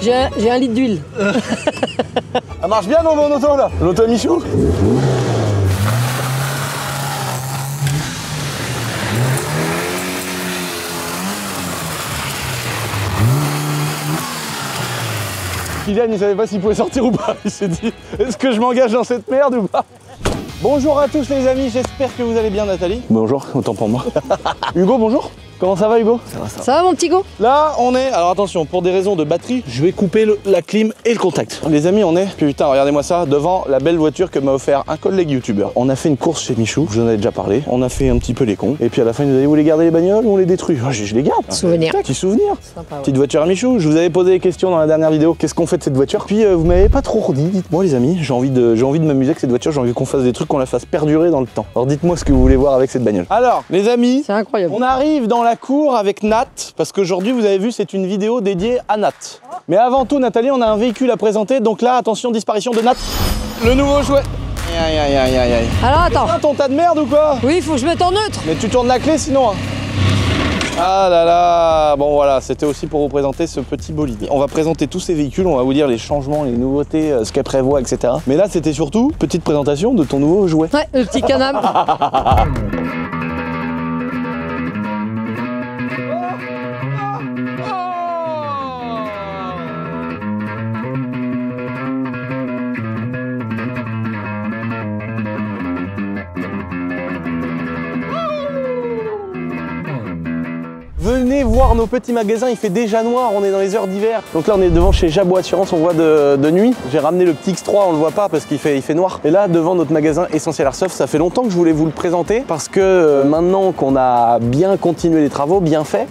J'ai un litre d'huile. Ça marche bien dans mon auto là, l'auto Michou. Kylian, il savait pas s'il pouvait sortir ou pas. Il s'est dit, est-ce que je m'engage dans cette merde ou pas? Bonjour à tous les amis, j'espère que vous allez bien. Nathalie. Bonjour, autant pour moi. Hugo, bonjour. Comment ça va Hugo? Ça va mon petit go? Là on est, alors attention, pour des raisons de batterie, je vais couper la clim et le contact. Les amis, on est, putain regardez-moi ça, devant la belle voiture que m'a offert un collègue youtubeur. On a fait une course chez Michou, je vous en avais déjà parlé, on a fait un petit peu les cons. Et puis à la fin il nous a dit, vous voulez garder les bagnoles ou on les détruit? Je les garde. Souvenir. Petit souvenir. Sympa, ouais. Petite voiture à Michou, je vous avais posé des questions dans la dernière vidéo, qu'est-ce qu'on fait de cette voiture? Puis vous m'avez pas trop redit, dites-moi les amis, j'ai envie de m'amuser avec cette voiture, j'ai envie qu'on fasse des trucs, qu'on la fasse perdurer dans le temps. Alors dites-moi ce que vous voulez voir avec cette bagnole. Alors les amis, c'est incroyable. On arrive dans la cour avec Nat, parce qu'aujourd'hui vous avez vu c'est une vidéo dédiée à Nat. Mais avant tout Nathalie, on a un véhicule à présenter, donc là attention, disparition de Nat, le nouveau jouet. Aïe aïe aïe aïe aïe. Alors attends. C'est ton tas de merde ou quoi? Oui, il faut que je mette en neutre. Mais tu tournes la clé sinon. Ah là là, bon voilà, c'était aussi pour vous présenter ce petit bolide. On va présenter tous ces véhicules, on va vous dire les changements, les nouveautés, ce qu'elle prévoit, etc. Mais là c'était surtout petite présentation de ton nouveau jouet. Ouais, le petit canam. Venez voir nos petits magasins, il fait déjà noir, on est dans les heures d'hiver. Donc là on est devant chez Jabot Assurance, on voit de nuit. J'ai ramené le petit X3, on le voit pas parce qu'il fait noir. Et là devant notre magasin Essentiel Airsoft, ça fait longtemps que je voulais vous le présenter parce que maintenant qu'on a bien continué les travaux, bien fait,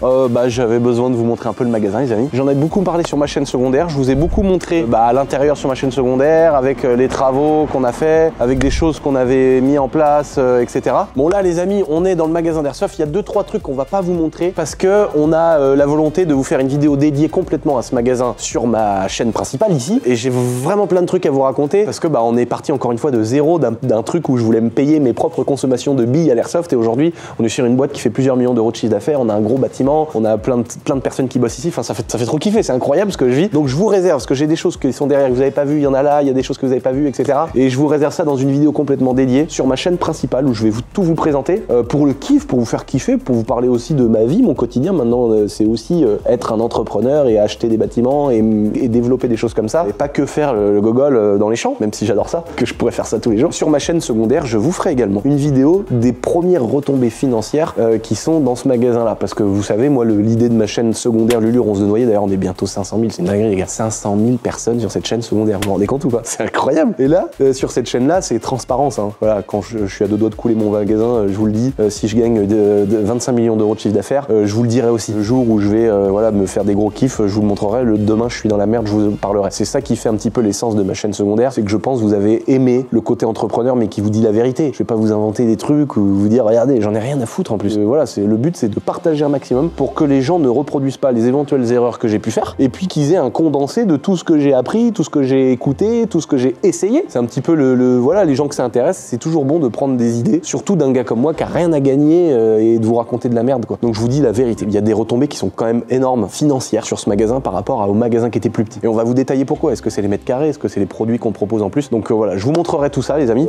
j'avais besoin de vous montrer un peu le magasin les amis. J'en ai beaucoup parlé sur ma chaîne secondaire, je vous ai beaucoup montré à l'intérieur sur ma chaîne secondaire avec les travaux qu'on a fait, avec des choses qu'on avait mis en place, etc. Bon là les amis, on est dans le magasin d'Airsoft, il y a 2-3 trucs qu'on va pas vous montrer parce que on a la volonté de vous faire une vidéo dédiée complètement à ce magasin sur ma chaîne principale ici et j'ai vraiment plein de trucs à vous raconter parce que on est parti encore une fois de zéro d'un truc où je voulais me payer mes propres consommations de billes à l'Airsoft et aujourd'hui on est sur une boîte qui fait plusieurs millions d'euros de chiffre d'affaires, on a un gros bâtiment, on a plein de personnes qui bossent ici, enfin ça fait trop kiffer, c'est incroyable ce que je vis. Donc je vous réserve parce que j'ai des choses qui sont derrière que vous n'avez pas vues, il y en a là, il y a des choses que vous n'avez pas vues, etc. Et je vous réserve ça dans une vidéo complètement dédiée sur ma chaîne principale où je vais tout vous présenter pour le kiff, pour vous faire kiffer, pour vous parler aussi de ma vie, mon quotidien. Maintenant c'est aussi être un entrepreneur et acheter des bâtiments et développer des choses comme ça et pas que faire le gogol dans les champs, même si j'adore ça, que je pourrais faire ça tous les jours. Sur ma chaîne secondaire, je vous ferai également une vidéo des premières retombées financières qui sont dans ce magasin là parce que vous savez moi l'idée de ma chaîne secondaire Lulu Ronce de Noyer, d'ailleurs on est bientôt 500 000, c'est une dinguerie les gars, 500 000 personnes sur cette chaîne secondaire, vous vous rendez compte ou pas? C'est incroyable. Et là sur cette chaîne là c'est transparence hein. Voilà, quand je suis à deux doigts de couler mon magasin, je vous le dis, si je gagne 25 millions d'euros de chiffre d'affaires, je vous le dirai aussi. Le jour où je vais me faire des gros kiffs, je vous le montrerai. Demain je suis dans la merde, je vous parlerai. C'est ça qui fait un petit peu l'essence de ma chaîne secondaire, c'est que je pense que vous avez aimé le côté entrepreneur mais qui vous dit la vérité. Je vais pas vous inventer des trucs ou vous dire regardez j'en ai rien à foutre en plus. Voilà, le but c'est de partager un maximum pour que les gens ne reproduisent pas les éventuelles erreurs que j'ai pu faire et puis qu'ils aient un condensé de tout ce que j'ai appris, tout ce que j'ai écouté, tout ce que j'ai essayé. C'est un petit peu voilà, les gens que ça intéresse, c'est toujours bon de prendre des idées, surtout d'un gars comme moi qui a rien à gagner et de vous raconter de la merde quoi. Donc je vous dis la vérité, il y a des retombées qui sont quand même énormes financières sur ce magasin par rapport au magasin qui était plus petit. Et on va vous détailler pourquoi. Est-ce que c'est les mètres carrés? Est-ce que c'est les produits qu'on propose en plus? Donc voilà, je vous montrerai tout ça les amis.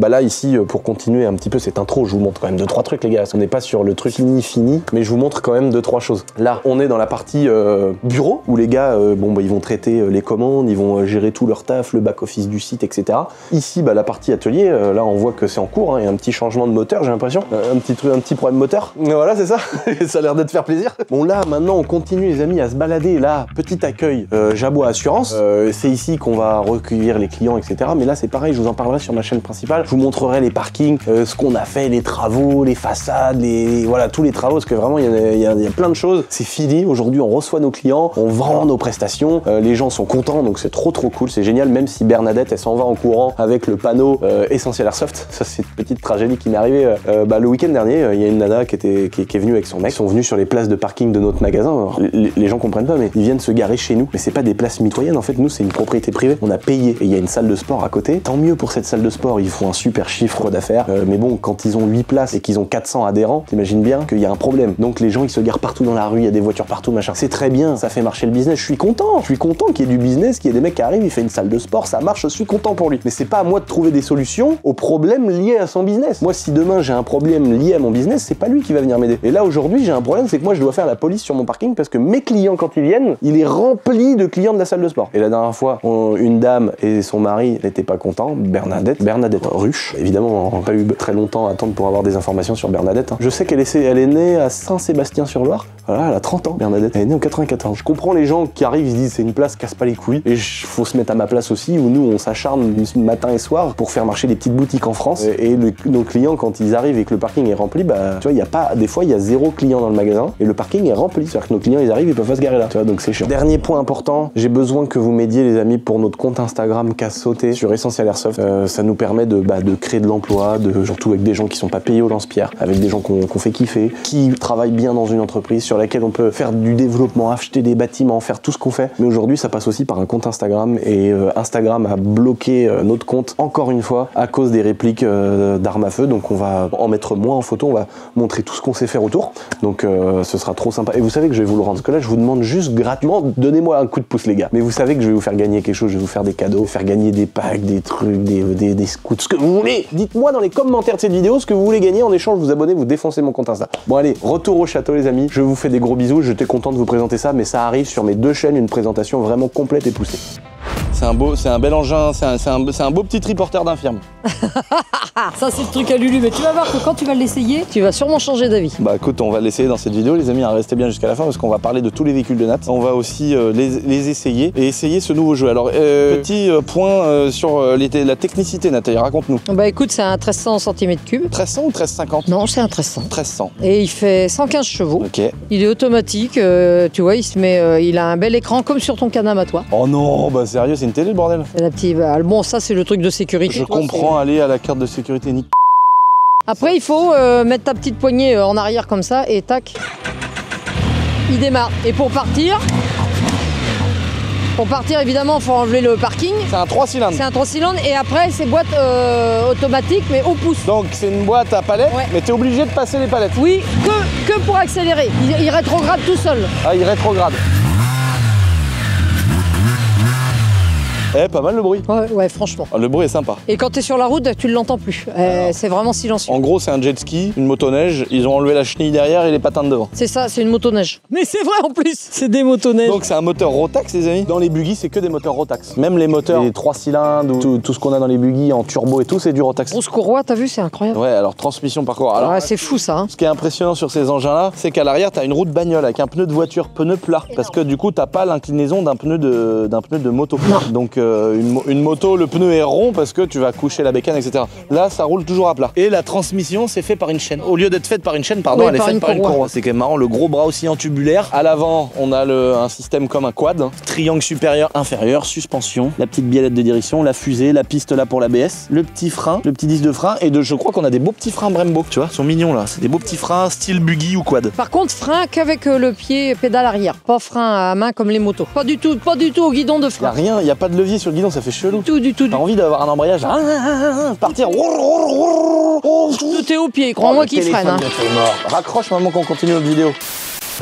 Là ici, pour continuer un petit peu cette intro, je vous montre quand même 2-3 trucs les gars. On n'est pas sur le truc fini, mais je vous montre quand même 2-3 choses. Là, on est dans la partie bureau où les gars, ils vont traiter les commandes, ils vont gérer tout leur taf, le back-office du site, etc. Ici, la partie atelier, là on voit que c'est en cours, hein, il y a un petit changement de moteur, j'ai l'impression. Un petit problème moteur. Voilà, c'est ça. Ça a l'air de te faire plaisir. Bon là, maintenant on continue les amis à se balader. Là, petit accueil Jabot Assurance. C'est ici qu'on va recueillir les clients, etc. Mais là c'est pareil, je vous en parlerai sur ma chaîne principale. Je vous montrerai les parkings, ce qu'on a fait, les travaux, les façades, voilà, tous les travaux, parce que vraiment il y a plein de choses. C'est fini, aujourd'hui on reçoit nos clients, on vend nos prestations, les gens sont contents, donc c'est trop cool, c'est génial, même si Bernadette elle s'en va en courant avec le panneau Essentiel Airsoft. Ça c'est une petite tragédie qui m'est arrivée le week-end dernier. Il y a une nana qui est venue avec son mec, ils sont venus sur les places places de parking de notre magasin, alors, les gens comprennent pas, mais ils viennent se garer chez nous. Mais c'est pas des places mitoyennes, en fait, nous, c'est une propriété privée. On a payé et il y a une salle de sport à côté. Tant mieux pour cette salle de sport, ils font un super chiffre d'affaires. Mais bon, quand ils ont 8 places et qu'ils ont 400 adhérents, t'imagines bien qu'il y a un problème. Donc les gens, ils se garent partout dans la rue, il y a des voitures partout, machin. C'est très bien, ça fait marcher le business. Je suis content qu'il y ait du business, qu'il y ait des mecs qui arrivent, il fait une salle de sport, ça marche, je suis content pour lui. Mais c'est pas à moi de trouver des solutions aux problèmes liés à son business. Moi, si demain j'ai un problème lié à mon business, c'est pas lui qui va venir m'aider. Et là, aujourd'hui, j'ai un problème, c'est que moi, je dois faire la police sur mon parking parce que mes clients, quand ils viennent, il est rempli de clients de la salle de sport. Et la dernière fois, une dame et son mari n'étaient pas contents, Bernadette Ruche. Évidemment, on n'a pas eu très longtemps à attendre pour avoir des informations sur Bernadette. Je sais qu'elle est née à Saint-Sébastien-sur-Loire. Voilà, elle a 30 ans, Bernadette. Elle est née en 94. Je comprends les gens qui arrivent, ils se disent c'est une place, casse pas les couilles. Et faut se mettre à ma place aussi, où nous, on s'acharne matin et soir pour faire marcher les petites boutiques en France. Et nos clients, quand ils arrivent et que le parking est rempli, bah, tu vois, il y a pas, des fois, il y a 0 client dans le magasin et le parking est rempli. C'est-à-dire que nos clients, ils arrivent, ils peuvent pas se garer là. Tu vois, donc c'est chiant. Dernier point important, j'ai besoin que vous m'aidiez, les amis, pour notre compte Instagram casse sauté sur Essential Airsoft. Ça nous permet de créer de l'emploi, surtout avec des gens qui sont pas payés au lance-pierre, avec des gens qu'on fait kiffer, qui travaillent bien dans une entreprise sur laquelle on peut faire du développement, acheter des bâtiments, faire tout ce qu'on fait. Mais aujourd'hui, ça passe aussi par un compte Instagram et Instagram a bloqué notre compte encore une fois à cause des répliques d'armes à feu. Donc on va en mettre moins en photo, on va montrer tout ce qu'on sait faire autour. Donc ce sera trop sympa. Et vous savez que je vais vous le rendre. Parce que là, je vous demande juste gratuitement, donnez-moi un coup de pouce, les gars. Mais vous savez que je vais vous faire gagner quelque chose, je vais vous faire des cadeaux, faire gagner des packs, des trucs, des scouts, ce que vous voulez. Dites-moi dans les commentaires de cette vidéo ce que vous voulez gagner. En échange, vous abonnez, vous défoncez mon compte Insta. Bon allez, retour au château, les amis. Je vous fais des gros bisous. J'étais content de vous présenter ça, mais ça arrive sur mes 2 chaînes, une présentation vraiment complète et poussée. C'est un bel engin, c'est un beau petit triporteur d'infirme. Ça c'est le truc à Lulu, mais tu vas voir que quand tu vas l'essayer, tu vas sûrement changer d'avis. Bah écoute, on va l'essayer dans cette vidéo, les amis, restez bien jusqu'à la fin parce qu'on va parler de tous les véhicules de Nat. On va aussi les essayer et essayer ce nouveau jeu. Alors, petit point sur la technicité, Nathalie, raconte-nous. Bah écoute, c'est un 1300 cm3. 1300 ou 1350? Non, c'est un 1300. 1300. Et il fait 115 chevaux. Ok. Il est automatique, tu vois, il a un bel écran comme sur ton Can-Am à toi. Oh non, bah sérieux, c'est une télé le bordel. La petite, bon, ça c'est le truc de sécurité. Je comprends, aller à la carte de sécurité, nique. Après, il faut mettre ta petite poignée en arrière comme ça et tac, il démarre. Et pour partir, évidemment, il faut enlever le parking. C'est un 3 cylindres. C'est un 3 cylindres et après, c'est boîte automatique mais au pouce. Donc c'est une boîte à palettes, ouais. Mais t'es obligé de passer les palettes. Oui, que pour accélérer. Il rétrograde tout seul. Ah, il rétrograde. Eh, pas mal le bruit. Ouais, franchement. Le bruit est sympa. Et quand t'es sur la route, tu ne l'entends plus. C'est vraiment silencieux. En gros, c'est un jet ski, une motoneige. Ils ont enlevé la chenille derrière et les patins de devant. C'est ça, c'est une motoneige. Mais c'est vrai en plus, c'est des motoneiges. Donc c'est un moteur Rotax, les amis. Dans les buggy, c'est que des moteurs Rotax. Même les moteurs, les 3 cylindres, ou tout ce qu'on a dans les buggy en turbo et tout, c'est du Rotax. Grosse courroie, t'as vu, c'est incroyable. Ouais, alors transmission par courroie. Alors, ouais, c'est fou ça. Hein. Ce qui est impressionnant sur ces engins-là, c'est qu'à l'arrière, t'as une roue de bagnole avec un pneu de voiture, pneu plat. Parce que du coup, t'as pas l'inclinaison d'un pneu de moto. Non. Donc une moto, le pneu est rond parce que tu vas coucher la bécane, etc. Là, ça roule toujours à plat. Et la transmission, c'est fait par une chaîne. Au lieu d'être faite par une chaîne, pardon, oui, elle est faite par une courroie. C'est quand même marrant, le gros bras oscillant tubulaire. À l'avant, on a un système comme un quad. Triangle supérieur, inférieur, suspension, la petite biellette de direction, la fusée, la piste là pour l'ABS, le petit frein, le petit disque de frein et je crois qu'on a des beaux petits freins Brembo. Tu vois, ils sont mignons là. C'est des beaux petits freins style buggy ou quad. Par contre, frein qu'avec le pied pédale arrière. Pas frein à main comme les motos. Pas du tout au guidon de frein. Y a rien, y a pas de levier sur le guidon, ça fait chelou. Du tout. T'as envie d'avoir un embrayage, partir. Tout est au pied, crois-moi qu'il freine. Hein. Raccroche maman qu'on continue notre vidéo.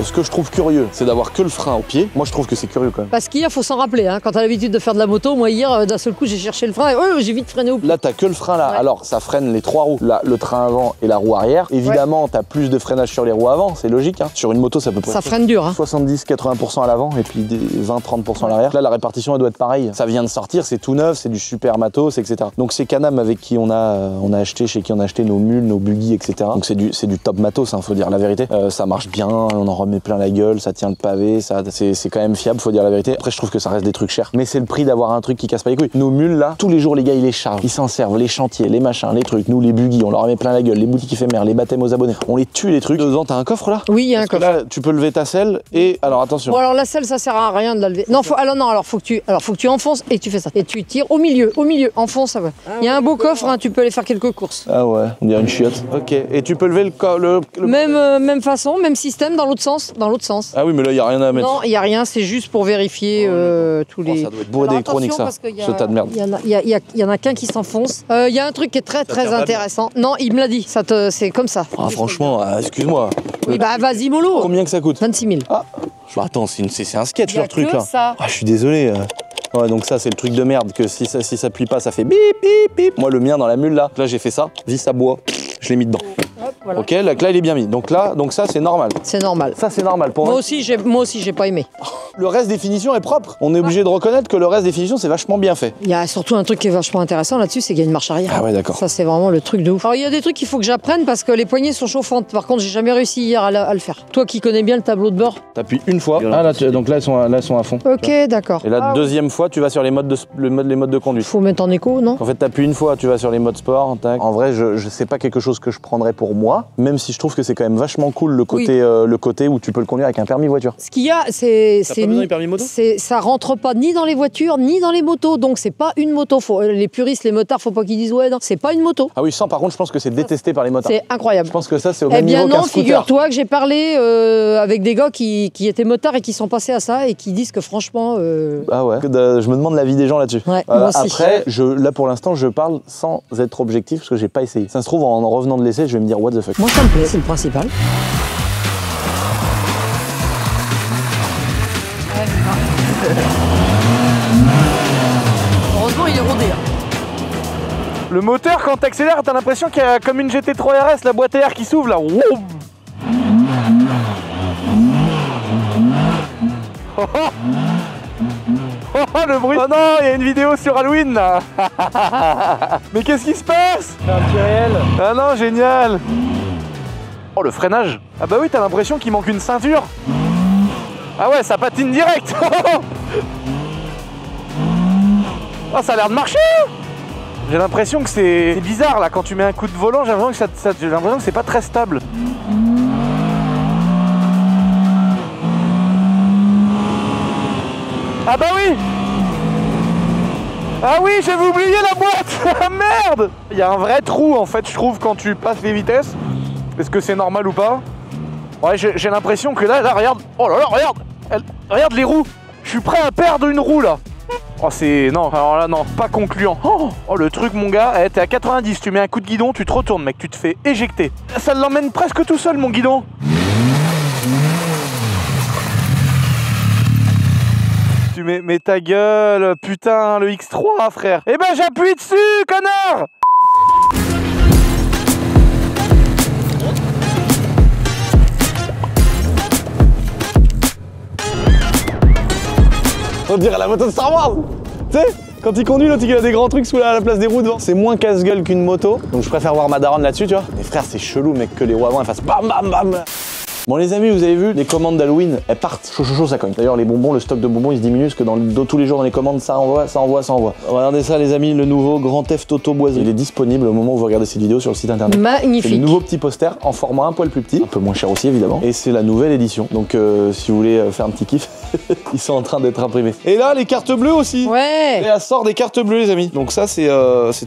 Ce que je trouve curieux, c'est d'avoir que le frein au pied. Moi, je trouve que c'est curieux quand même. Parce qu'hier, faut s'en rappeler. Hein, quand t'as l'habitude de faire de la moto, moi hier, d'un seul coup, j'ai cherché le frein et j'ai vite freiné au pied. Là, t'as que le frein là. Ouais. Alors, ça freine les 3 roues. Là, le train avant et la roue arrière. Évidemment, t'as plus de freinage sur les roues avant. C'est logique. Hein. Sur une moto, ça peut pas. Ça freine dur. Hein. 70-80% à l'avant et puis 20-30% à l'arrière. Là, la répartition, elle doit être pareille. Ça vient de sortir, c'est tout neuf, c'est du super matos, etc. Donc, c'est Can-Am avec qui on a acheté, chez qui on a acheté nos mules, nos buggy, etc. Donc, c'est du top matos, hein, faut dire la vérité. Ça marche bien, on en remet plein la gueule. Ça tient le pavé, c'est quand même fiable, faut dire la vérité. Après, je trouve que ça reste des trucs chers. Mais c'est le prix d'avoir un truc qui casse pas les couilles. Nos mules là, tous les jours, les gars, ils les chargent. Ils s'en servent, les chantiers, les machins, les trucs. Nous, les buggy, on leur met plein la gueule. Les boutiques éphémères, les baptêmes aux abonnés. On les tue, les trucs. Dedans, t'as un coffre là? Oui, il y a un coffre. Là, tu peux lever ta selle et. Alors, attention. Bon, alors la selle, ça sert à rien de la lever. Non, faut que tu enfonces et tu fais ça. Et tu tires au milieu, enfonce ça va. Il y a un beau coffre, hein, tu peux aller faire quelques courses. Ah ouais, on dirait une chiotte. Ok. Et tu peux lever le Même façon, même système dans l'autre sens. sens, dans l'autre sens. Ah oui, mais là, il n'y a rien à mettre. Non, il n'y a rien, c'est juste pour vérifier tous les... Ça doit être bourré d'électronique, ça, ce tas de merde. Il y en a qu'un qui s'enfonce. Il y a un truc qui est très intéressant. Non, il me l'a dit, c'est comme ça. Ah, franchement, excuse-moi. Oui, bah vas-y, mollo. Combien que ça coûte? 26 000. Ah, attends, c'est un sketch, leur truc, là. Ça. Ah, je suis désolé. Ouais, donc ça, c'est le truc de merde, que si ça plie pas, ça fait bip, bip, bip. Moi, le mien, dans la mule, là, j'ai fait ça, vis à bois, je l'ai mis dedans. Hop, voilà. Ok, là, il est bien mis. Donc ça, c'est normal. C'est normal. Ça, c'est normal. Pour Moi aussi, j'ai pas aimé. Le reste des finitions est propre. On est obligé de reconnaître que le reste des finitions, c'est vachement bien fait. Il y a surtout un truc qui est vachement intéressant là-dessus, c'est qu'il y a une marche arrière. Ah ouais, d'accord. Ça, c'est vraiment le truc de ouf. Alors, il y a des trucs qu'il faut que j'apprenne parce que les poignées sont chauffantes. Par contre, j'ai jamais réussi hier à le faire. Toi qui connais bien le tableau de bord. T'appuies une fois. Ah là, donc là, elles sont à fond. Ok, d'accord. Et la deuxième fois, tu vas sur les modes de conduite. Faut mettre en écho, non? En fait, t'appuies une fois, tu vas sur les modes sport. Tac. En vrai, je sais pas quelque chose que je prendrais pour moi, même si je trouve que c'est quand même vachement cool le côté où tu peux le conduire avec un permis voiture. Ce qu'il y a, c'est... T'as pas besoin du permis moto? Ça rentre pas ni dans les voitures, ni dans les motos. Donc, c'est pas une moto. Les puristes, les motards, faut pas qu'ils disent ouais, non, c'est pas une moto. Ah oui, ça, par contre, je pense que c'est détesté par les motards. C'est incroyable. Je pense que ça, c'est au même niveau qu'un non, scooter. figure-toi que j'ai parlé avec des gars qui étaient motards et qui sont passés à ça et qui disent que franchement... Ah ouais. Je me demande l'avis des gens là-dessus. Ouais, moi aussi. Après, là pour l'instant, je parle sans être objectif parce que j'ai pas essayé. Ça se trouve, en revenant de l'essai, je vais me dire what the fuck. Moi, ça me plaît, c'est le principal. Heureusement, il est rodé. Le moteur, quand t'accélères, t'as l'impression qu'il y a comme une GT3 RS, la boîte à air qui s'ouvre là. Wow. Oh, oh. Oh, oh, le bruit. Oh non, il y a une vidéo sur Halloween là. Mais qu'est-ce qui se passe? C'est un petit réel. Ah non, génial. Oh, le freinage. Ah bah oui, t'as l'impression qu'il manque une ceinture. Ah ouais, ça patine direct. Oh, ça a l'air de marcher. J'ai l'impression que c'est bizarre là, quand tu mets un coup de volant, j'ai l'impression que c'est pas très stable. Ah bah oui. Ah oui, j'avais oublié la boîte. Ah merde. Il y a un vrai trou en fait, je trouve, quand tu passes les vitesses. Est-ce que c'est normal ou pas? Ouais, j'ai l'impression que là, regarde. Oh là là, regarde. Regarde les roues. Je suis prêt à perdre une roue là. Oh c'est... Non, alors là non, pas concluant. Oh le truc mon gars, t'es à 90, tu mets un coup de guidon, tu te retournes mec, tu te fais éjecter. Ça l'emmène presque tout seul mon guidon. Tu mets ta gueule, putain, le X3 frère. Eh ben j'appuie dessus, connard. On dirait la moto de Star Wars. Tu sais, quand il conduit, l'autre il a des grands trucs sous la place des roues devant. C'est moins casse-gueule qu'une moto, donc je préfère voir ma daronne là-dessus, tu vois. Mais frère, c'est chelou mec que les roues avant elles fassent bam bam bam. Bon les amis, vous avez vu, les commandes d'Halloween, elles partent, chaud, ça cogne. D'ailleurs les bonbons, le stock de bonbons il se diminue parce que tous les jours dans les commandes ça envoie. Regardez ça les amis, le nouveau Grand Theft Auto Boiserie. Il est disponible au moment où vous regardez cette vidéo sur le site internet. Magnifique. C'est le nouveau petit poster en format un poil plus petit, un peu moins cher aussi évidemment. Et c'est la nouvelle édition, donc si vous voulez faire un petit kiff, ils sont en train d'être imprimés. Et là les cartes bleues aussi. Ouais. Et elle sort des cartes bleues les amis. Donc ça c'est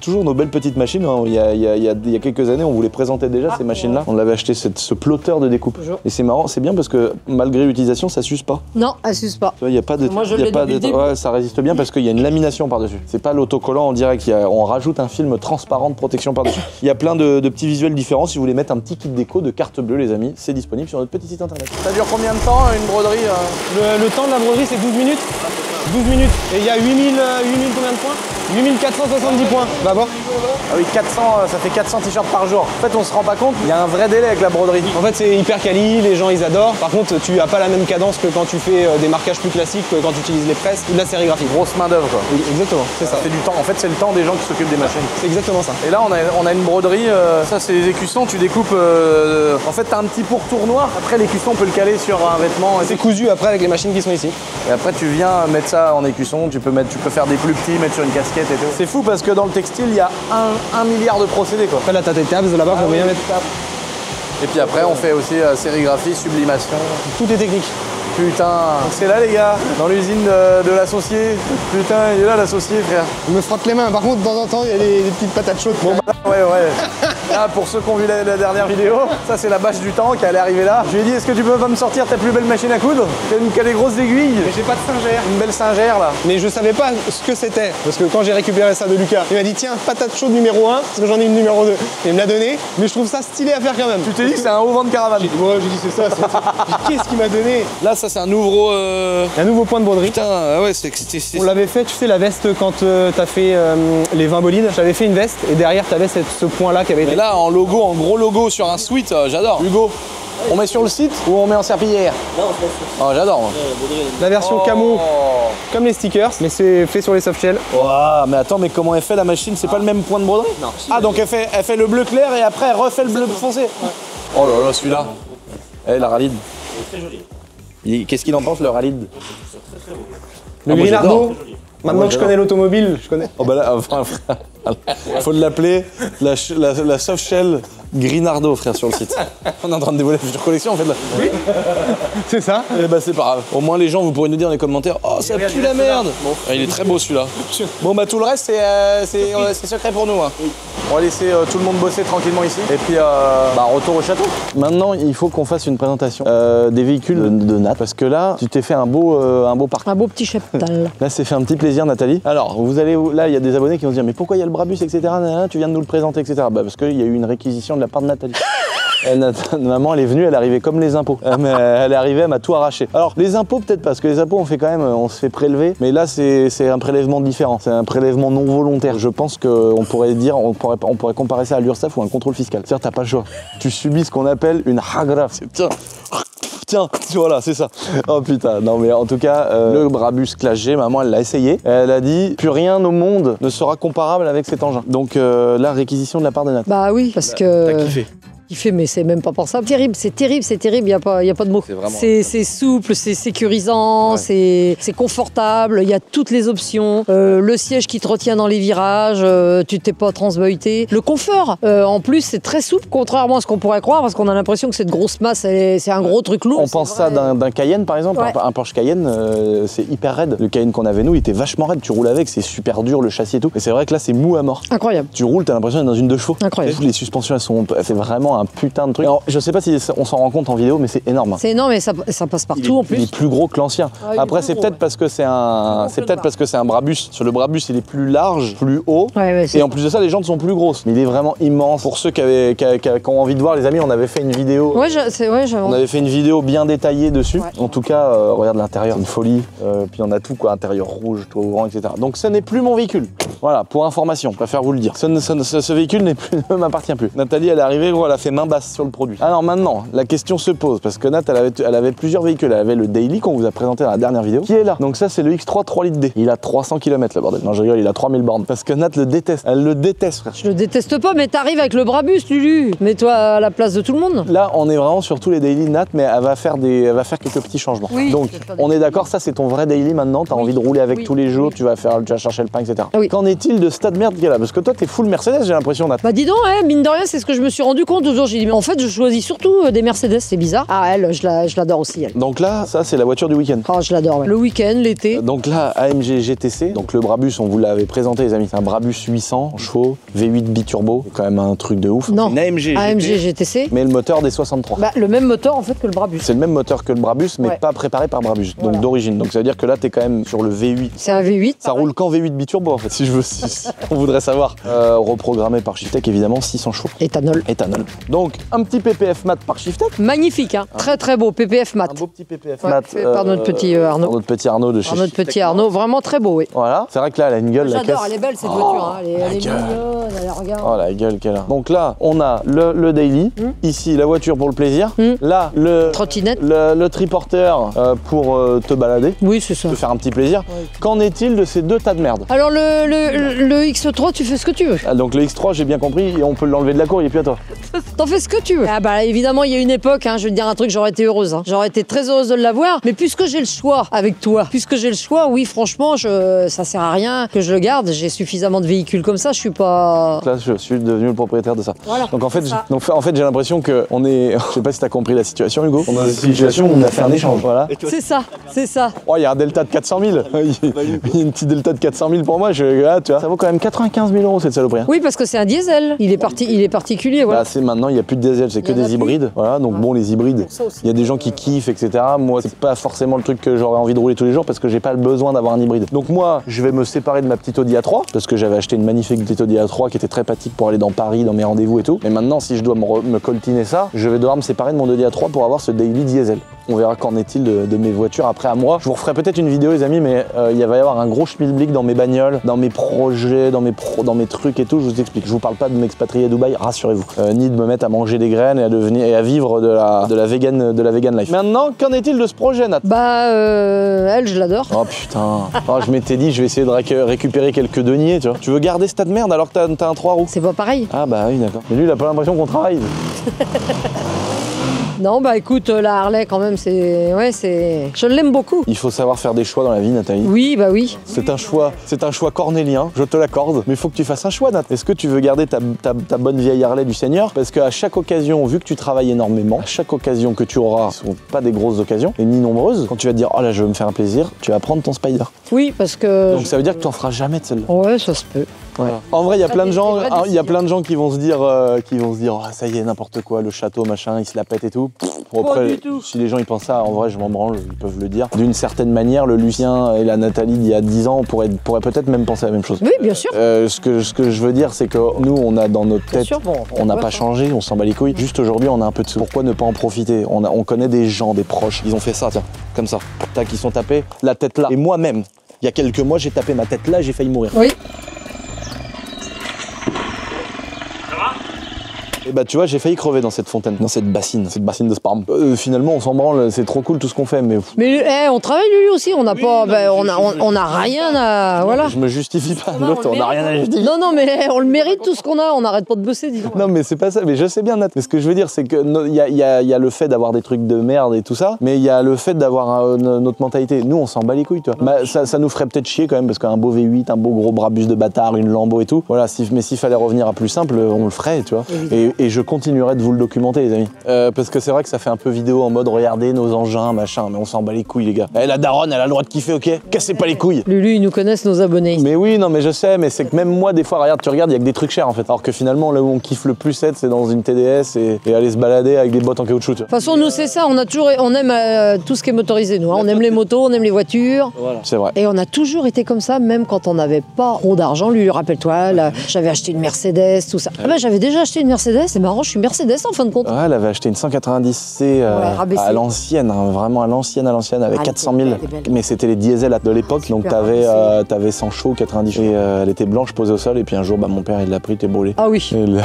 toujours nos belles petites machines. Hein. Il y a quelques années on vous les présentait déjà ces machines là. On avait acheté ce plotter de découpe. Bonjour. Et c'est marrant, c'est bien parce que malgré l'utilisation, ça s'use pas. Non, elle s'use pas. Il n'y a pas de. Moi, je l'ai depuis le début. Ouais, ça résiste bien parce qu'il y a une lamination par-dessus. C'est pas l'autocollant en direct. On rajoute un film transparent de protection par-dessus. Il y a plein de petits visuels différents. Si vous voulez mettre un petit kit déco de cartes bleues, les amis, c'est disponible sur notre petit site internet. Ça dure combien de temps une broderie Le temps de la broderie, c'est 12 minutes. 12 minutes. Et il y a 8000 combien de points? 8470 points. Va voir. Ah oui, 400, ça fait 400 t-shirts par jour. En fait, on se rend pas compte, il y a un vrai délai avec la broderie. En fait, c'est hyper quali, les gens ils adorent. Par contre, tu as pas la même cadence que quand tu fais des marquages plus classiques, que quand tu utilises les presses ou de la sérigraphie. Grosse main d'œuvre quoi. Oui, exactement, c'est ça. C'est du temps. En fait, c'est le temps des gens qui s'occupent des machines. C'est exactement ça. Et là, on a une broderie. Ça, c'est les écussons. Tu découpes. En fait, t'as un petit pourtour noir. Après, l'écusson, on peut le caler sur un vêtement. C'est cousu après avec les machines qui sont ici. Et après, tu viens mettre ça en écusson. Tu peux faire des plus petits, mettre sur une casquette et tout. C'est fou parce que dans le textile, il y a un milliard de procédés quoi. Après là, t'as tes tabs là-bas pour bien mettre. Et puis après, on fait aussi sérigraphie, sublimation. Tout est technique. Putain, c'est là les gars, dans l'usine de l'associé. Putain, il est là l'associé frère. Je me frotte les mains, par contre de temps en temps il y a des petites patates chaudes. Bon bah ouais. Là, pour ceux qui ont vu la dernière vidéo, ça c'est la bâche du tank, elle est arrivée là. Je lui ai dit, est-ce que tu peux pas me sortir ta plus belle machine à coudre? Qui a des grosses aiguilles. Mais j'ai pas de singère. Une belle singère là. Mais je savais pas ce que c'était. Parce que quand j'ai récupéré ça de Lucas, il m'a dit tiens, patate chaude numéro 1, parce que j'en ai une numéro 2. Il me l'a donné, mais je trouve ça stylé à faire quand même. Tu t'es dit que c'est un haut vent de caravane. Ouais, j'ai dit c'est ça. Qu'est-ce qu'il m'a donné? Là, ça c'est un nouveau. Un nouveau point de broderie. Putain, ouais, c'est. On l'avait fait, tu sais, la veste quand t'as fait les 20 bolides. J'avais fait une veste et derrière t'avais ce point là qui avait été. Mais là, en logo, en gros logo sur un sweat, j'adore. Hugo, on met sur le site ou on met en serpillière? Non, on se met sur. Oh, j'adore moi. La version camo, comme les stickers, mais c'est fait sur les soft shells. Wow, mais attends, mais comment elle fait la machine? C'est pas le même point de broderie? Non. Ah, donc elle fait le bleu clair et après elle refait le bleu foncé. Ouais. Oh là là, celui-là. Eh, la Ralid. Très joli. Qu'est-ce qu'il en pense, le Ralid? Le Grinardo. Maintenant que je connais l'automobile, je connais. Oh bah là, enfin, faut l'appeler la soft shell Grinardo, frère, sur le site. On est en train de dévoiler la future collection en fait là. Oui. C'est ça. Et bah c'est pas grave. Au moins les gens, vous pourrez nous dire dans les commentaires, oh ça pue la merde. Ah, il est très beau celui-là. Bon bah tout le reste c'est secret pour nous. Hein. Oui. On va laisser tout le monde bosser tranquillement ici. Et puis retour au château. Maintenant il faut qu'on fasse une présentation des véhicules de Nat. Parce que là, tu t'es fait un beau parc. Un beau petit cheptel. Là c'est fait un petit plaisir Nathalie. Alors vous allez là il y a des abonnés qui vont se dire mais pourquoi il y a le Brabus etc. Tu viens de nous le présenter etc. Bah parce qu'il y a eu une réquisition de la part de Nathalie. Maman elle est venue, elle est arrivée comme les impôts. Mais elle est arrivée, elle m'a tout arraché. Alors les impôts peut-être pas, parce que les impôts on se fait prélever, mais là c'est un prélèvement différent, c'est un prélèvement non volontaire. Je pense qu'on pourrait dire, on pourrait comparer ça à l'URSSAF ou un contrôle fiscal. C'est-à-dire t'as pas le choix. Tu subis ce qu'on appelle une hagra. Tiens, voilà, c'est ça. Oh putain, non mais en tout cas, le Brabus Classe G, maman elle l'a essayé. Elle a dit, plus rien au monde ne sera comparable avec cet engin. Donc la réquisition de la part de Nat. Bah oui, parce que... T'as kiffé. Mais c'est même pas pour ça. Terrible, c'est terrible, il n'y a pas de mots. C'est souple, c'est sécurisant, ouais. C'est confortable, il y a toutes les options. Le siège qui te retient dans les virages, tu t'es pas transboïté. Le confort, en plus, c'est très souple, contrairement à ce qu'on pourrait croire, parce qu'on a l'impression que cette grosse masse, c'est un gros truc lourd. On pense ça d'un Cayenne, par exemple. Ouais. Un Porsche Cayenne, c'est hyper raide. Le Cayenne qu'on avait, nous, il était vachement raide. Tu roules avec, c'est super dur, le châssis et tout. Et c'est vrai que là, c'est mou à mort. Incroyable. Tu roules, t'as l'impression d'être dans une 2 chevaux. Incroyable. Les suspensions, c'est vraiment un putain de truc. Alors, je sais pas si on s'en rend compte en vidéo, mais c'est énorme. C'est énorme et ça passe partout en plus. Il est plus gros que l'ancien. Ah, après, c'est peut-être parce que c'est un Brabus. Sur le Brabus, il est plus large, plus haut. Ouais, et en plus de ça, les jantes sont plus grosses. Mais il est vraiment immense. Pour ceux qui ont envie de voir, les amis, on avait fait une vidéo. On avait fait une vidéo bien détaillée dessus. Ouais. En tout cas, regarde l'intérieur, une folie. Puis on a tout quoi, intérieur rouge, toit ouvrant, etc. Donc ce n'est plus mon véhicule. Voilà, pour information, je préfère vous le dire. Ce véhicule ne m'appartient plus. Nathalie, elle est arrivée, elle a fait main basse sur le produit. Alors maintenant, la question se pose, parce que Nat, elle avait plusieurs véhicules. Elle avait le Daily qu'on vous a présenté dans la dernière vidéo, qui est là. Donc ça, c'est le X3 3 litres D. Il a 300 km le bordel. Non, je rigole, il a 3000 bornes. Parce que Nat le déteste. Elle le déteste, frère. Je le déteste pas, mais t'arrives avec le Brabus, Lulu. Mets-toi à la place de tout le monde. Là, on est vraiment sur tous les Daily Nat, mais elle va faire quelques petits changements. Oui, donc, on est d'accord, ça, c'est ton vrai Daily maintenant. T'as envie de rouler avec tous les jours, tu vas chercher le pain, etc. Oui. Qu'en est-il de ce tas de merde qu'il y a là? Parce que toi, t'es full Mercedes, j'ai l'impression, Nat. Bah dis donc, mine de rien, c'est ce que je me suis rendu compte aujourd'hui. J'ai dit, mais en fait, je choisis surtout des Mercedes, c'est bizarre. Ah, elle, je l'adore aussi, elle. Donc là, ça, c'est la voiture du week-end. Oh, je l'adore, ouais. Le week-end, l'été. Donc là, AMG GTC. Donc le Brabus, on vous l'avait présenté, les amis. C'est un Brabus 800 chevaux, V8 biturbo. C'est quand même un truc de ouf. Non, une AMG GTC. Mais le moteur des 63. Bah, le même moteur, en fait, que le Brabus. C'est le même moteur que le Brabus, mais pas préparé par Brabus. Donc voilà. D'origine. Donc ça veut dire que là, t'es quand même sur le V8. C'est un V8. Ça roule qu'en V8 biturbo, en fait, si on voudrait savoir. Reprogrammé par Shiftech, évidemment, 600 chevaux. Éthanol. Donc, un petit PPF mat par Shiftech. Magnifique, hein. Très très beau, PPF mat. Un beau petit PPF mat. Fait par notre petit Arnaud. Par notre petit Arnaud de chez Shiftech. Notre petit Arnaud, vraiment très beau, oui. Voilà, c'est vrai que là, elle a une gueule, la caisse. J'adore, elle est belle cette voiture, hein. Elle est mignonne, elle regarde. Oh la gueule qu'elle a. Donc là, on a le Daily, ici la voiture pour le plaisir, là le trottinette, le triporteur pour te balader. Oui, c'est ça. Te faire un petit plaisir. Ouais. Qu'en est-il de ces deux tas de merde? Alors le X3, tu fais ce que tu veux. Ah, donc le X3, j'ai bien compris, on peut l'enlever de la cour, il est plus à toi. T'en fais ce que tu veux. Ah bah évidemment, il y a une époque, hein, je vais te dire un truc, j'aurais été heureuse. Hein. J'aurais été très heureuse de l'avoir. Mais puisque j'ai le choix avec toi, oui, franchement, ça sert à rien que je le garde. J'ai suffisamment de véhicules comme ça, je suis pas... Là, je suis devenu le propriétaire de ça. Voilà, donc en fait, j'ai l'impression qu'on est... Je sais pas si t'as compris la situation, Hugo. On est dans une situation où on a fait un échange, voilà. C'est ça, c'est ça. Oh, il y a un delta de 400 000. Il y a une petite delta de 400 000 pour moi. Tu vois. Ça vaut quand même 95 000 € cette saloperie. Hein. Oui, parce que c'est un diesel. Il est particulier, voilà. Bah, maintenant, il n'y a plus de diesel, c'est que des hybrides. Voilà, donc bon, les hybrides, il y a des gens qui kiffent, etc. Moi, c'est pas forcément le truc que j'aurais envie de rouler tous les jours parce que j'ai pas le besoin d'avoir un hybride. Donc moi, je vais me séparer de ma petite Audi A3 parce que j'avais acheté une magnifique petite Audi A3 qui était très pratique pour aller dans Paris, dans mes rendez-vous et tout. Et maintenant, si je dois me coltiner ça, je vais devoir me séparer de mon Audi A3 pour avoir ce daily diesel. On verra qu'en est-il de mes voitures après à moi. Je vous referai peut-être une vidéo les amis, mais il va y avoir un gros schmilblick dans mes bagnoles, dans mes projets, dans mes trucs et tout, je vous explique. Je vous parle pas de m'expatrier à Dubaï, rassurez-vous. Ni de me mettre à manger des graines et à vivre de la vegan life. Maintenant, qu'en est-il de ce projet, Nat? Bah, elle, je l'adore. Oh putain, je m'étais dit, je vais essayer de récupérer quelques deniers, tu vois. Tu veux garder ce tas de merde alors que t'as un 3 roues? C'est pas pareil. Ah bah oui, d'accord. Mais lui, il a pas l'impression qu'on travaille. Non, bah écoute, la Harley, quand même, je l'aime beaucoup. Il faut savoir faire des choix dans la vie, Nathalie. Oui, bah oui. C'est un choix cornélien, je te l'accorde. Mais il faut que tu fasses un choix, Nat. Est-ce que tu veux garder ta bonne vieille Harley du Seigneur? Parce qu'à chaque occasion, vu que tu travailles énormément, à chaque occasion que tu auras, ce ne sont pas des grosses occasions, et ni nombreuses, quand tu vas te dire, oh là, je veux me faire un plaisir, tu vas prendre ton Spider. Oui, parce que... Donc ça veut dire que tu n'en feras jamais de celle-là. Ouais, ça se peut. Ouais. En vrai, il y a plein de gens, qui vont se dire, oh, ça y est, n'importe quoi, le château, machin, il se la pète et tout. Bon, après, si les gens ils pensent ça, en vrai, je m'en branle, ils peuvent le dire. D'une certaine manière, le Lucien et la Nathalie d'il y a 10 ans pourraient peut-être même penser la même chose. Oui, bien sûr. Ce que je veux dire, c'est que nous, on a dans notre tête, on n'a pas changé, on s'en bat les couilles. Juste aujourd'hui, on a un peu de sous. Pourquoi ne pas en profiter? On connaît des gens, des proches, ils ont fait ça, tiens, comme ça. Tac, ils sont tapés la tête là. Et moi-même, il y a quelques mois, j'ai tapé ma tête là, j'ai failli mourir. Oui. Et bah tu vois, j'ai failli crever dans cette fontaine, dans cette bassine de sperme. Finalement, on s'en branle, c'est trop cool tout ce qu'on fait, mais... Mais on travaille lui aussi, on n'a pas... on a rien à... Voilà. Je me justifie pas, l'autre, on a rien à justifier. Non, mais on le mérite tout ce qu'on a, on n'arrête pas de bosser, dis donc. Non, mais c'est pas ça, mais je sais bien, Nat. Mais ce que je veux dire, c'est que il y a le fait d'avoir des trucs de merde et tout ça, mais il y a le fait d'avoir notre mentalité. Nous, on s'en bat les couilles, toi. Bah, ça nous ferait peut-être chier quand même, parce qu'un beau V8, un beau gros Brabus de bâtard, une Lambo et tout, voilà, mais s'il fallait revenir à plus simple, on le ferait, tu vois. Et je continuerai de vous le documenter, les amis. Parce que c'est vrai que ça fait un peu vidéo en mode regardez nos engins, machin, mais on s'en bat les couilles, les gars. La daronne, elle a le droit de kiffer, ok? Cassez pas les couilles. Lulu, ils nous connaissent, nos abonnés. Mais oui, non, mais je sais, mais c'est que même moi, des fois, regarde, il y a que des trucs chers en fait. Alors que finalement, là où on kiffe le plus c'est dans une TDS et aller se balader avec des bottes en caoutchouc. De toute façon, nous, c'est ça, on aime tout ce qui est motorisé, nous. Hein. On aime les motos, on aime les voitures. Voilà. C'est vrai. Et on a toujours été comme ça, même quand on n'avait pas trop d'argent. Lulu, rappelle-toi, j'avais acheté une Mercedes, tout ça. Ah ben, j'avais déjà acheté une Mercedes, c'est marrant, je suis Mercedes en fin de compte. Ouais, elle avait acheté une 190C à l'ancienne, hein, vraiment à l'ancienne, avec 400 000. Mais c'était les diesels de l'époque, donc t'avais 100 chevaux, 90 chevaux. Et elle était blanche, posée au sol, et puis un jour, mon père, il l'a pris, t'es brûlé. Ah oui. Il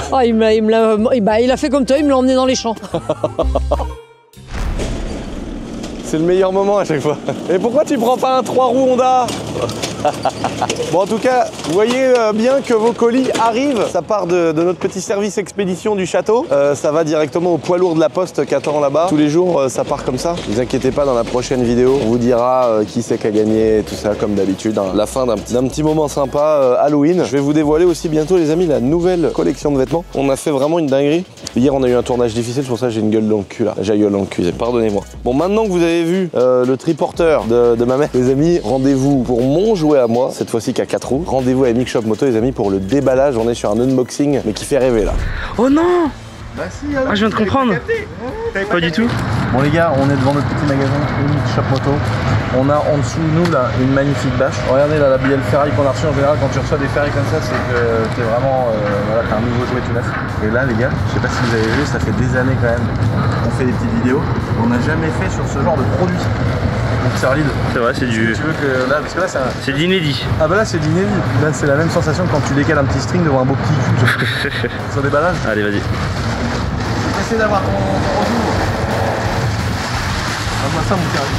a fait comme toi, il me l'a emmené dans les champs. C'est le meilleur moment à chaque fois. Et pourquoi tu prends pas un 3 roues Honda? Bon, en tout cas, vous voyez bien que vos colis arrivent. Ça part de notre petit service expédition du château. Ça va directement au poids lourd de la poste qui attend là-bas. Tous les jours, ça part comme ça. Ne vous inquiétez pas, dans la prochaine vidéo, on vous dira qui c'est qui a gagné et tout ça, comme d'habitude. La fin d'un petit moment sympa Halloween. Je vais vous dévoiler aussi bientôt, les amis, la nouvelle collection de vêtements. On a fait vraiment une dinguerie. Hier, on a eu un tournage difficile, c'est pour ça que j'ai une gueule dans le cul là. J'ai la gueule dans le cul, pardonnez-moi. Bon, maintenant que vous avez vu le triporteur de ma mère, les amis, rendez-vous pour mon jouet à moi, cette fois-ci qu'à 4 roues. Rendez-vous à Emic Shop Moto, les amis, pour le déballage. On est sur un unboxing, mais qui fait rêver là. Oh non! Bah si, je viens de comprendre. Pas du tout. Bon les gars, on est devant notre petit magasin Emic Shop Moto. On a en dessous nous là une magnifique bâche. Regardez là la BL Ferrari qu'on a reçue. En général, quand tu reçois des Ferrari comme ça, c'est que t'es vraiment voilà, t'as un nouveau jouet tout neuf. Et là les gars, je sais pas si vous avez vu, ça fait des années quand même. On fait des petites vidéos. On n'a jamais fait sur ce genre de produit. Donc c'est valide. C'est vrai, c'est du... Tu veux que là, parce que là c'est de l'inédit. Ah bah là c'est de l'inédit. Là c'est la même sensation que quand tu décales un petit string devant un beau petit cul. Sur déballage. Allez, vas-y. Essaye d'avoir ton retour. Donne-moi ça mon carré.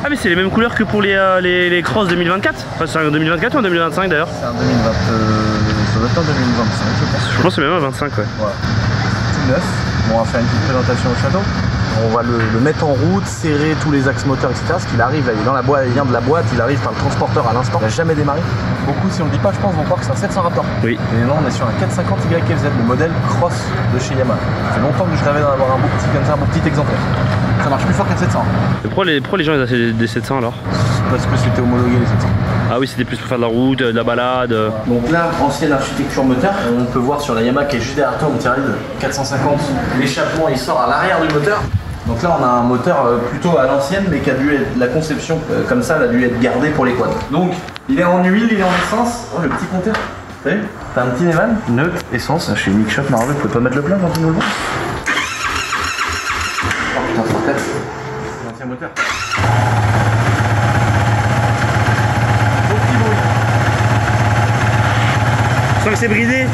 Ah mais c'est les mêmes couleurs que pour les Cross 2024. Enfin c'est un 2024 ou un 2025 d'ailleurs? C'est un 2024. doit être en 2025, je pense. Je pense que c'est même à 25, ouais. Voilà. Tout neuf. Bon, on va faire une petite présentation au château. On va le mettre en route, serrer tous les axes moteurs, etc. Parce qu'il arrive, là, il est dans la boîte, il vient de la boîte, il arrive par le transporteur à l'instant. Il n'a jamais démarré. Beaucoup, si on le dit pas, je pense, vont croire que c'est un 700 Raptor. Oui. Et là, on est sur un 450 YFZ, le modèle Cross de chez Yamaha. Ça fait longtemps que je rêvais d'en avoir un beau petit comme ça, un beau petit exemplaire. Ça marche plus fort que le 700. Et pourquoi les gens ils achètent des 700 alors? Parce que c'était homologué les 700. Ah oui, c'était plus pour faire de la route, de la balade. Donc là, ancienne architecture moteur, on peut voir sur la Yamaha qui est juste derrière toi, on tire de 450. L'échappement il sort à l'arrière du moteur. Donc là on a un moteur plutôt à l'ancienne mais qui a dû être, la conception comme ça, elle a dû être gardée pour les quads. Donc il est en huile, il est en essence. Oh le petit compteur, t'as vu? T'as un petit Nevan, neutre, essence, chez Mix Shop, normalement vous pouvez pas mettre le plein quand tu nous le vends. Oh putain ça tête, l'ancien moteur. Je sens que c'est bridé.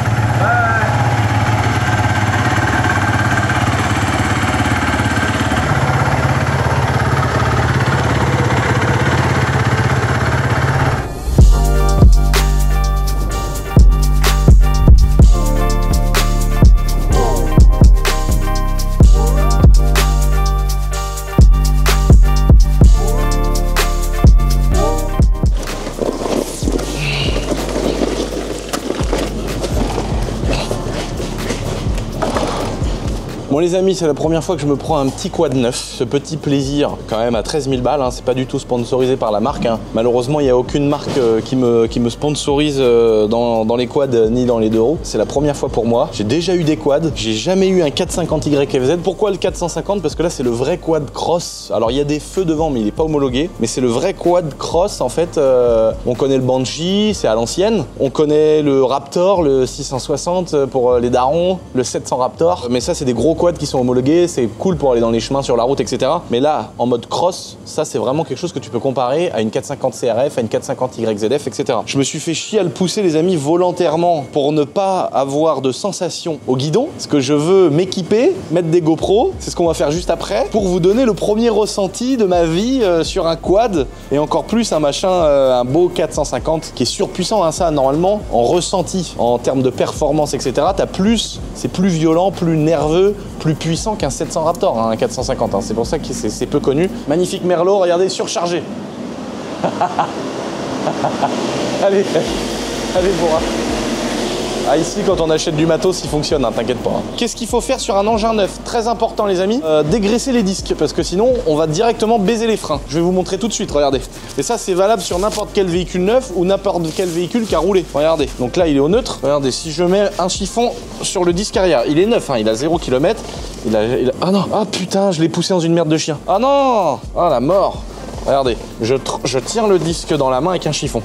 Bon les amis, c'est la première fois que je me prends un petit quad neuf, ce petit plaisir quand même à 13 000 balles, hein. C'est pas du tout sponsorisé par la marque, hein. Malheureusement il n'y a aucune marque qui me sponsorise dans les quads ni dans les 2 roues. C'est la première fois pour moi, j'ai déjà eu des quads, j'ai jamais eu un 450 YFZ. Pourquoi le 450? Parce que là c'est le vrai quad cross. Alors il y a des feux devant mais il n'est pas homologué, mais c'est le vrai quad cross en fait. On connaît le Banshee, c'est à l'ancienne, on connaît le Raptor, le 660 pour les darons, le 700 Raptor, mais ça c'est des gros quads qui sont homologués, c'est cool pour aller dans les chemins sur la route, etc. Mais là, en mode cross, ça c'est vraiment quelque chose que tu peux comparer à une 450 CRF, à une 450 YZF, etc. Je me suis fait chier à le pousser les amis volontairement pour ne pas avoir de sensation au guidon, parce que je veux m'équiper, mettre des GoPros, c'est ce qu'on va faire juste après, pour vous donner le premier ressenti de ma vie sur un quad, et encore plus un machin, un beau 450 qui est surpuissant, hein, ça normalement, en ressenti, en termes de performance, etc. T'as plus, c'est plus violent, plus nerveux, plus puissant qu'un 700 Raptor, hein, un 450, hein. C'est pour ça que c'est peu connu. Magnifique Merlot, regardez, surchargé. Allez, allez Bora. Ah ici quand on achète du matos il fonctionne, hein, t'inquiète pas. Qu'est-ce qu'il faut faire sur un engin neuf? Très important les amis, dégraisser les disques parce que sinon on va directement baiser les freins. Je vais vous montrer tout de suite, regardez. Et ça c'est valable sur n'importe quel véhicule neuf ou n'importe quel véhicule qui a roulé. Regardez, donc là il est au neutre. Regardez, si je mets un chiffon sur le disque arrière, il est neuf, hein, il a 0 km. Ah non, ah putain, je l'ai poussé dans une merde de chien. Ah non, ah la mort. Regardez, je tire le disque dans la main avec un chiffon.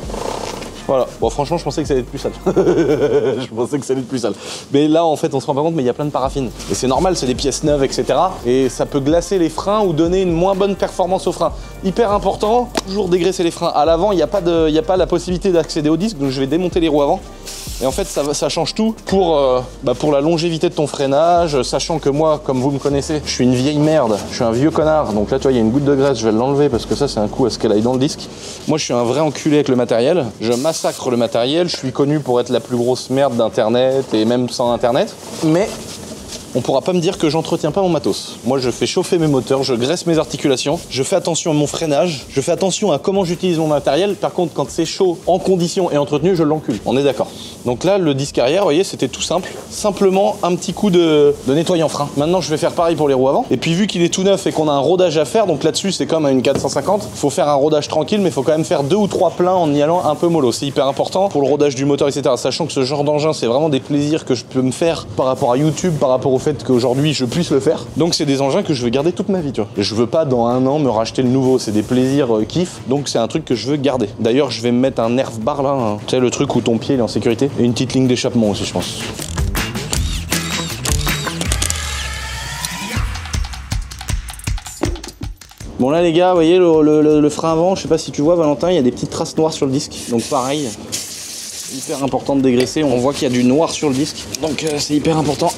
Voilà, bon franchement je pensais que ça allait être plus sale. Je pensais que ça allait être plus sale. Mais là en fait on se rend pas compte mais il y a plein de paraffine. Et c'est normal, c'est des pièces neuves, etc. Et ça peut glacer les freins ou donner une moins bonne performance aux freins. Hyper important, toujours dégraisser les freins. À l'avant, il n'y a pas la possibilité d'accéder au disque, donc je vais démonter les roues avant. Et en fait ça change tout pour la longévité de ton freinage, sachant que moi, comme vous me connaissez, je suis une vieille merde, je suis un vieux connard. Donc là tu vois il y a une goutte de graisse, je vais l'enlever parce que ça c'est un coup à ce qu'elle aille dans le disque. Moi je suis un vrai enculé avec le matériel, je massacre le matériel, je suis connu pour être la plus grosse merde d'internet et même sans internet. Mais on pourra pas me dire que j'entretiens pas mon matos. Moi je fais chauffer mes moteurs, je graisse mes articulations, je fais attention à mon freinage, je fais attention à comment j'utilise mon matériel. Par contre quand c'est chaud, en condition et entretenu, je l'encule. On est d'accord. Donc là le disque arrière, vous voyez, c'était tout simple. Simplement un petit coup de nettoyant frein. Maintenant je vais faire pareil pour les roues avant. Et puis vu qu'il est tout neuf et qu'on a un rodage à faire, donc là-dessus c'est comme une 450, faut faire un rodage tranquille mais il faut quand même faire 2 ou 3 pleins en y allant un peu mollo. C'est hyper important pour le rodage du moteur, etc. Sachant que ce genre d'engin c'est vraiment des plaisirs que je peux me faire par rapport à YouTube, par rapport au fait qu'aujourd'hui je puisse le faire. Donc c'est des engins que je veux garder toute ma vie, tu vois. Je veux pas dans un an me racheter le nouveau, c'est des plaisirs kiff. Donc c'est un truc que je veux garder. D'ailleurs je vais me mettre un nerf bar là, hein. Tu sais le truc où ton pied il est en sécurité. Et une petite ligne d'échappement aussi je pense. Bon là les gars, vous voyez le frein avant, je sais pas si tu vois Valentin, il y a des petites traces noires sur le disque. Donc pareil, hyper important de dégraisser, on voit qu'il y a du noir sur le disque. Donc c'est hyper important.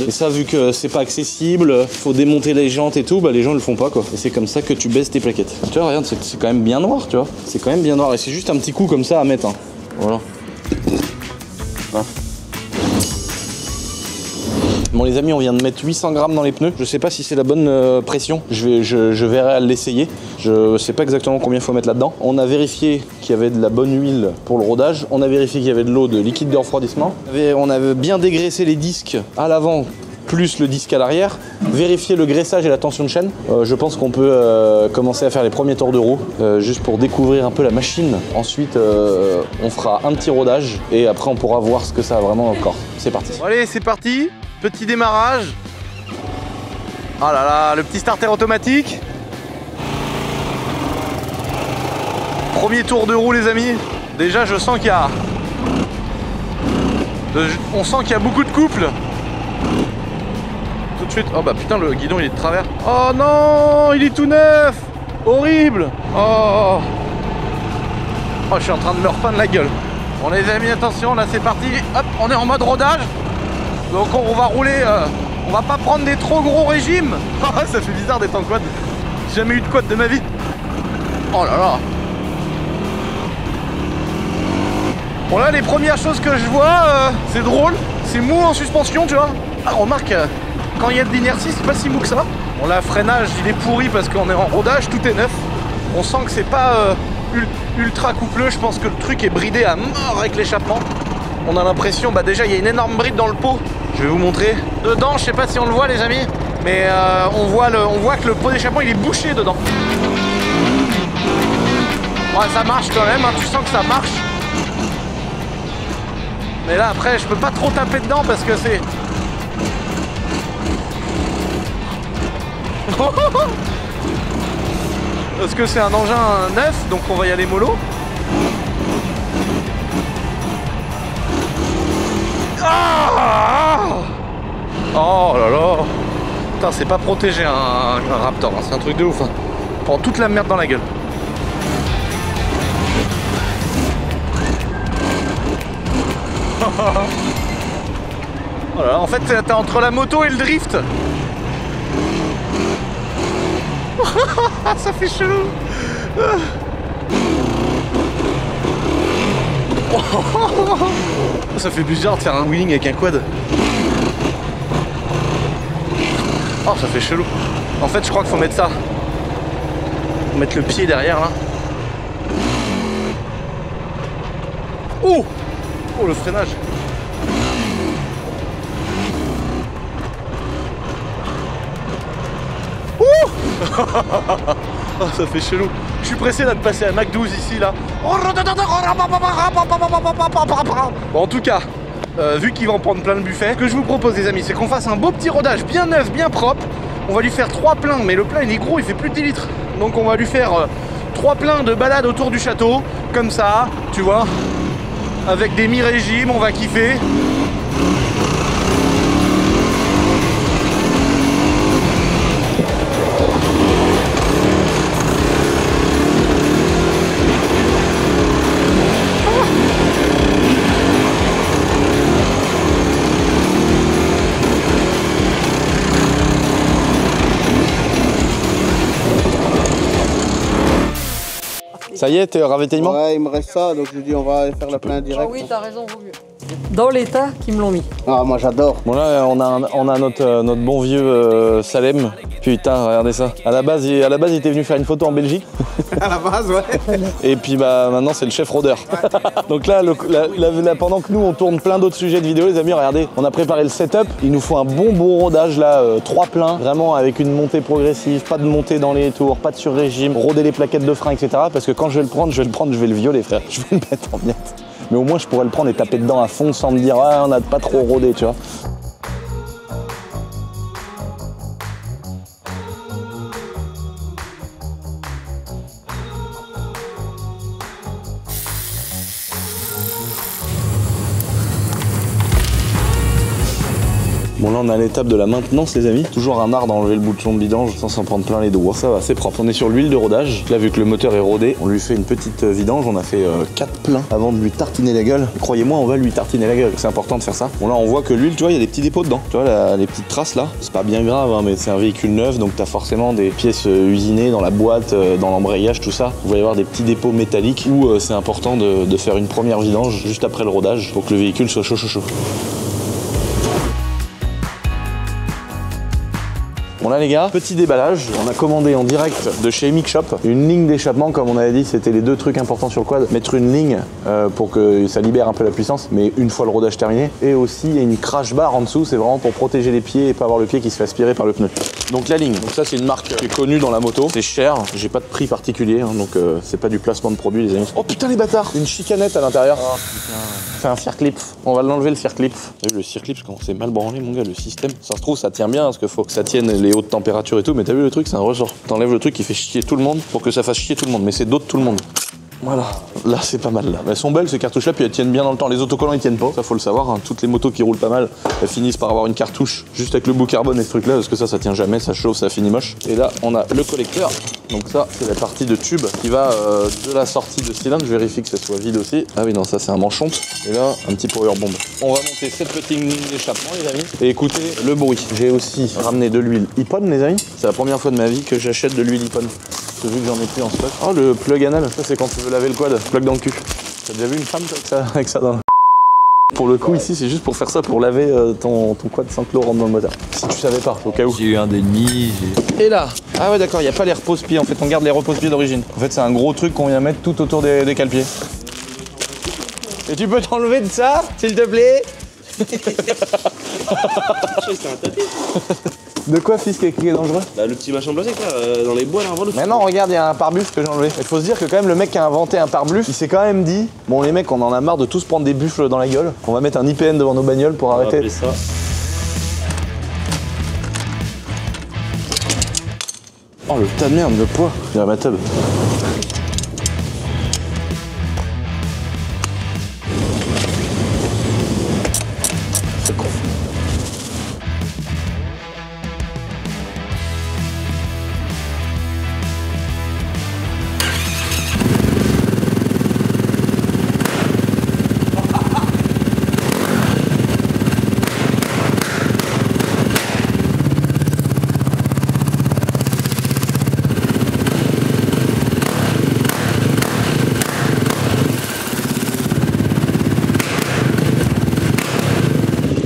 Et ça vu que c'est pas accessible, faut démonter les jantes et tout, bah les gens le font pas quoi. Et c'est comme ça que tu baisses tes plaquettes. Tu vois regarde, c'est quand même bien noir, tu vois. C'est quand même bien noir et c'est juste un petit coup comme ça à mettre, hein. Voilà. Hein. Bon les amis, on vient de mettre 800 grammes dans les pneus. Je sais pas si c'est la bonne pression. Je verrai à l'essayer. Je sais pas exactement combien il faut mettre là-dedans. On a vérifié qu'il y avait de la bonne huile pour le rodage. On a vérifié qu'il y avait de l'eau de liquide de refroidissement. On avait bien dégraissé les disques à l'avant plus le disque à l'arrière. Vérifier le graissage et la tension de chaîne. Je pense qu'on peut commencer à faire les premiers tours de roue juste pour découvrir un peu la machine. Ensuite, on fera un petit rodage et après on pourra voir ce que ça a vraiment dans le corps. C'est parti. Bon, allez, c'est parti. Petit démarrage. Oh là là, le petit starter automatique. Premier tour de roue les amis. Déjà je sens qu'il y a... On sent qu'il y a beaucoup de couple. Tout de suite. Oh bah putain, le guidon il est de travers. Oh non, il est tout neuf. Horrible. Oh, je suis en train de me repeindre la gueule. Bon les amis, attention, là c'est parti. Hop, on est en mode rodage. Donc on va rouler, on va pas prendre des trop gros régimes. Ça fait bizarre d'être en quad. J'ai jamais eu de quad de ma vie. Oh là là. Bon là les premières choses que je vois, c'est drôle. C'est mou en suspension tu vois. Ah remarque, quand il y a de l'inertie c'est pas si mou que ça. Bon là freinage il est pourri parce qu'on est en rodage, tout est neuf. On sent que c'est pas ultra coupleux. Je pense que le truc est bridé à mort avec l'échappement. On a l'impression, bah déjà il y a une énorme bride dans le pot. Je vais vous montrer. Dedans, je sais pas si on le voit les amis, mais on voit que le pot d'échappement il est bouché dedans. Ouais, ça marche quand même, hein, tu sens que ça marche. Mais là après, je peux pas trop taper dedans parce que c'est... Parce que c'est un engin neuf, donc on va y aller mollo. Ah oh là là. Putain, c'est pas protégé un Raptor, hein. C'est un truc de ouf. Hein. On prend toute la merde dans la gueule. Oh là là, en fait, t'es entre la moto et le drift. Ça fait chelou. Ça fait bizarre de faire un wheeling avec un quad. Oh, ça fait chelou. En fait, je crois qu'il faut mettre ça. Faut mettre le pied derrière là. Oh, oh le freinage. Oh, ça fait chelou. Je suis pressé là de passer à Mac 12 ici là. Bon, en tout cas, vu qu'il va en prendre plein le buffet, ce que je vous propose les amis, c'est qu'on fasse un beau petit rodage bien neuf, bien propre. On va lui faire 3 pleins, mais le plein il est gros, il fait plus de 10 litres. Donc on va lui faire 3 pleins de balade autour du château, comme ça, tu vois. Avec des mi-régimes, on va kiffer. Ça y est, t'es ravitaillement? Ouais, il me reste ça, donc je dis on va faire le plein direct. Ah oui, t'as raison, vaut mieux. Dans l'état qu'ils me l'ont mis. Ah, moi j'adore. Bon là, on a notre bon vieux Salem. Putain, regardez ça. À la base, il était venu faire une photo en Belgique. À la base, ouais. Et puis bah maintenant, c'est le chef rôdeur. Donc là, pendant que nous, on tourne plein d'autres sujets de vidéos, les amis, regardez, on a préparé le setup. Il nous faut un bon rodage là, 3 pleins, vraiment avec une montée progressive, pas de montée dans les tours, pas de sur-régime, roder les plaquettes de frein, etc. Parce que quand je vais le prendre, je vais le violer, frère. Je vais le mettre en miettes. Mais au moins, je pourrais le prendre et taper dedans à fond sans me dire, ah, on n'a pas trop rodé, tu vois. Bon là on est à l'étape de la maintenance les amis. Toujours un art d'enlever le bouchon de vidange sans s'en prendre plein les doigts. Ça va, c'est propre. On est sur l'huile de rodage. Là vu que le moteur est rodé, on lui fait une petite vidange. On a fait 4 pleins avant de lui tartiner la gueule. Croyez-moi, on va lui tartiner la gueule. C'est important de faire ça. Bon là on voit que l'huile, tu vois, il y a des petits dépôts dedans. Tu vois les petites traces là. C'est pas bien grave hein, mais c'est un véhicule neuf donc t'as forcément des pièces usinées dans la boîte, dans l'embrayage, tout ça. Vous va y avoir des petits dépôts métalliques où c'est important de faire une première vidange juste après le rodage pour que le véhicule soit chaud. Bon là les gars, petit déballage, on a commandé en direct de chez Emic Shop une ligne d'échappement, comme on avait dit c'était les deux trucs importants sur le quad, mettre une ligne pour que ça libère un peu la puissance, mais une fois le rodage terminé, et aussi une crash bar en dessous, c'est vraiment pour protéger les pieds et pas avoir le pied qui se fait aspirer par le pneu. Donc la ligne, donc ça c'est une marque qui est connue dans la moto, c'est cher, j'ai pas de prix particulier, hein, donc c'est pas du placement de produit les amis. Oh putain les bâtards, une chicanette à l'intérieur. Oh putain. C'est un circlip, on va l'enlever le circlip. T'as vu le circlip, comment c'est mal branlé mon gars, le système. Ça se trouve ça tient bien, parce qu'il faut que ça tienne les hautes températures et tout, mais t'as vu le truc, c'est un ressort. T'enlèves le truc qui fait chier tout le monde pour que ça fasse chier tout le monde, mais c'est d'autres tout le monde. Voilà, là c'est pas mal là. Elles sont belles ces cartouches là, puis elles tiennent bien dans le temps. Les autocollants ils tiennent pas, ça faut le savoir, hein. Toutes les motos qui roulent pas mal, elles finissent par avoir une cartouche juste avec le bout carbone et ce truc là, parce que ça tient jamais, ça chauffe, ça finit moche. Et là on a le collecteur, donc ça c'est la partie de tube qui va de la sortie de cylindre, je vérifie que ça soit vide aussi. Ah oui non, ça c'est un manchon, et là un petit power bomb. On va monter cette petite ligne d'échappement les amis, et écoutez le bruit. J'ai aussi ramené de l'huile Ippon les amis, c'est la première fois de ma vie que j'achète de l'huile Ippon. Vu que j'en ai plus en stock. Oh le plug anal, ça c'est quand tu veux laver le quad, plug dans le cul. T'as déjà vu une femme avec ça dans le... Pour le coup ici c'est juste pour faire ça, pour laver ton quad sans que l'eau rentre dans le moteur. Si tu savais pas, au cas où. J'ai eu un d'ennemi. Et là, ah ouais d'accord, il n'y a pas les repose-pieds en fait, on garde les repose-pieds d'origine. En fait c'est un gros truc qu'on vient mettre tout autour des cale-pieds. Et tu peux t'enlever de ça, s'il te plaît? De quoi fils qui est dangereux? Bah le petit machin blasé là, dans les bois là, Mais non regarde, il y a un pare-buffle que j'ai enlevé. Il faut se dire que quand même le mec qui a inventé un pare-buffle, il s'est quand même dit, bon les mecs on en a marre de tous prendre des buffles dans la gueule, on va mettre un IPN devant nos bagnoles pour arrêter. Ça. Oh le tas de merde, le poids, j'ai ma tub.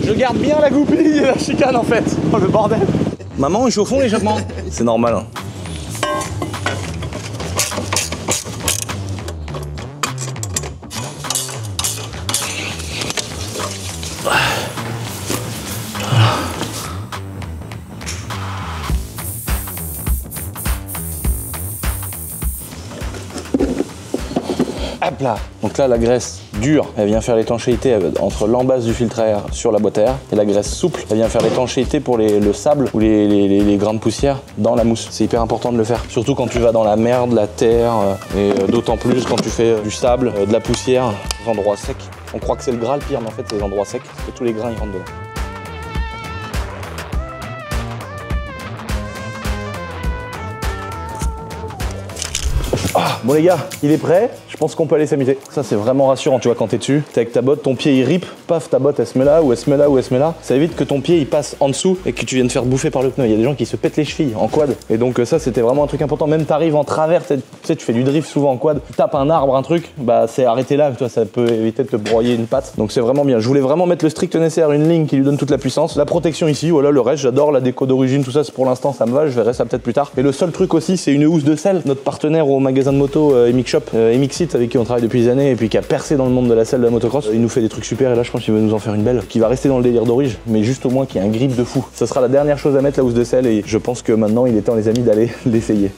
Je garde bien la goupille et la chicane en fait. Oh le bordel. Maman, il chauffe l'échappement. C'est normal. Hein. Hop là. Donc là la graisse dure, elle vient faire l'étanchéité entre l'embase du filtre à air sur la boîte à air, et la graisse souple, elle vient faire l'étanchéité pour le sable ou les grains de poussière dans la mousse. C'est hyper important de le faire, surtout quand tu vas dans la merde, la terre, et d'autant plus quand tu fais du sable, de la poussière, des endroits secs. On croit que c'est le gras le pire, mais en fait c'est les endroits secs, et tous les grains ils rentrent dedans. Ah, bon les gars, il est prêt, je pense qu'on peut aller s'amuser. Ça c'est vraiment rassurant, tu vois, quand t'es dessus, t'es avec ta botte, ton pied il rip, paf, ta botte elle se met là, ou elle se met là, ou elle se met là. Ça évite que ton pied il passe en dessous et que tu viennes faire bouffer par le pneu. Il y a des gens qui se pètent les chevilles en quad. Et donc ça c'était vraiment un truc important. Même t'arrives en travers, tu sais, tu fais du drift souvent en quad, tu tapes un arbre, un truc, bah c'est arrêté là, toi ça peut éviter de te broyer une patte. Donc c'est vraiment bien. Je voulais vraiment mettre le strict nécessaire, une ligne qui lui donne toute la puissance. La protection ici, voilà, le reste, j'adore la déco d'origine, tout ça, pour l'instant ça me va, je verrai ça peut-être plus tard. Et le seul truc aussi, c'est une housse de selle. Notre partenaire au magasin de moto Emic Shop, Emixit, avec qui on travaille depuis des années et puis qui a percé dans le monde de la selle de la motocross. Il nous fait des trucs super et là je pense qu'il va nous en faire une belle qui va rester dans le délire d'origine, mais juste au moins qu'il y ait un grip de fou. Ça sera la dernière chose à mettre, la housse de selle, et je pense que maintenant il est temps les amis d'aller l'essayer.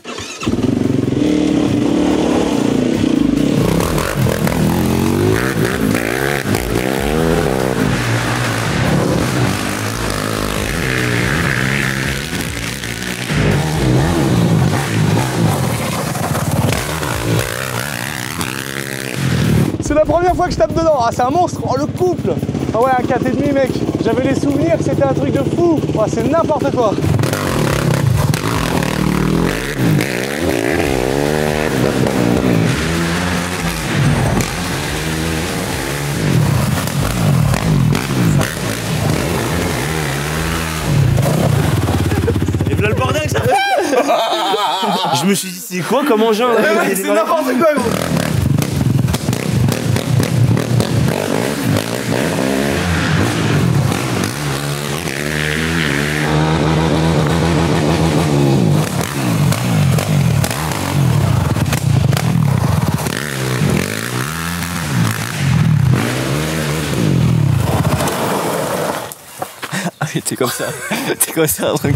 C'est la première fois que je tape dedans. Ah, c'est un monstre. Oh, le couple. Ah ouais, à 4,5 mec. J'avais les souvenirs que c'était un truc de fou. Oh, c'est n'importe quoi. Et là le bordel que ça fait. Je me suis dit c'est quoi comme engin là, c'est n'importe quoi gros. T'es comme ça, t'es comme ça un truc.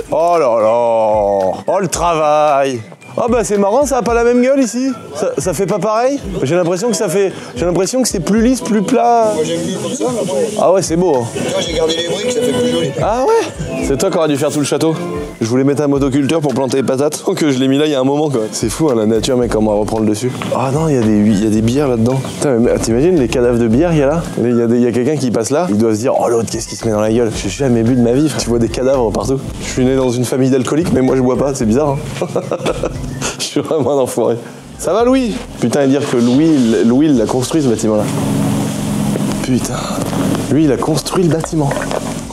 Oh là là. Oh le travail. Ah bah c'est marrant, ça a pas la même gueule ici. Ça fait pas pareil. J'ai l'impression que c'est plus lisse, plus plat. Moi j'ai mis comme ça, mais après... Ah ouais, c'est beau. Hein. Toi j'ai gardé les briques, ça fait plus joli. Ah ouais. C'est toi qui aurais dû faire tout le château. Je voulais mettre un motoculteur pour planter les patates. Donc je l'ai mis là il y a un moment quoi. C'est fou hein, la nature mec, comment elle reprend le dessus. Ah non, il y a des bières là-dedans. Putain, mais t'imagines les cadavres de bière qu'il y a là. Il y a quelqu'un qui passe là, il doit se dire oh l'autre qu'est-ce qui se met dans la gueule. J'ai jamais bu de ma vie. Tu vois des cadavres partout. Je suis né dans une famille d'alcooliques mais moi je bois pas, c'est bizarre. Hein. Je suis vraiment un enfoiré. Ça va Louis? Putain, et dire que Louis il a construit ce bâtiment là. Putain. Lui il a construit le bâtiment.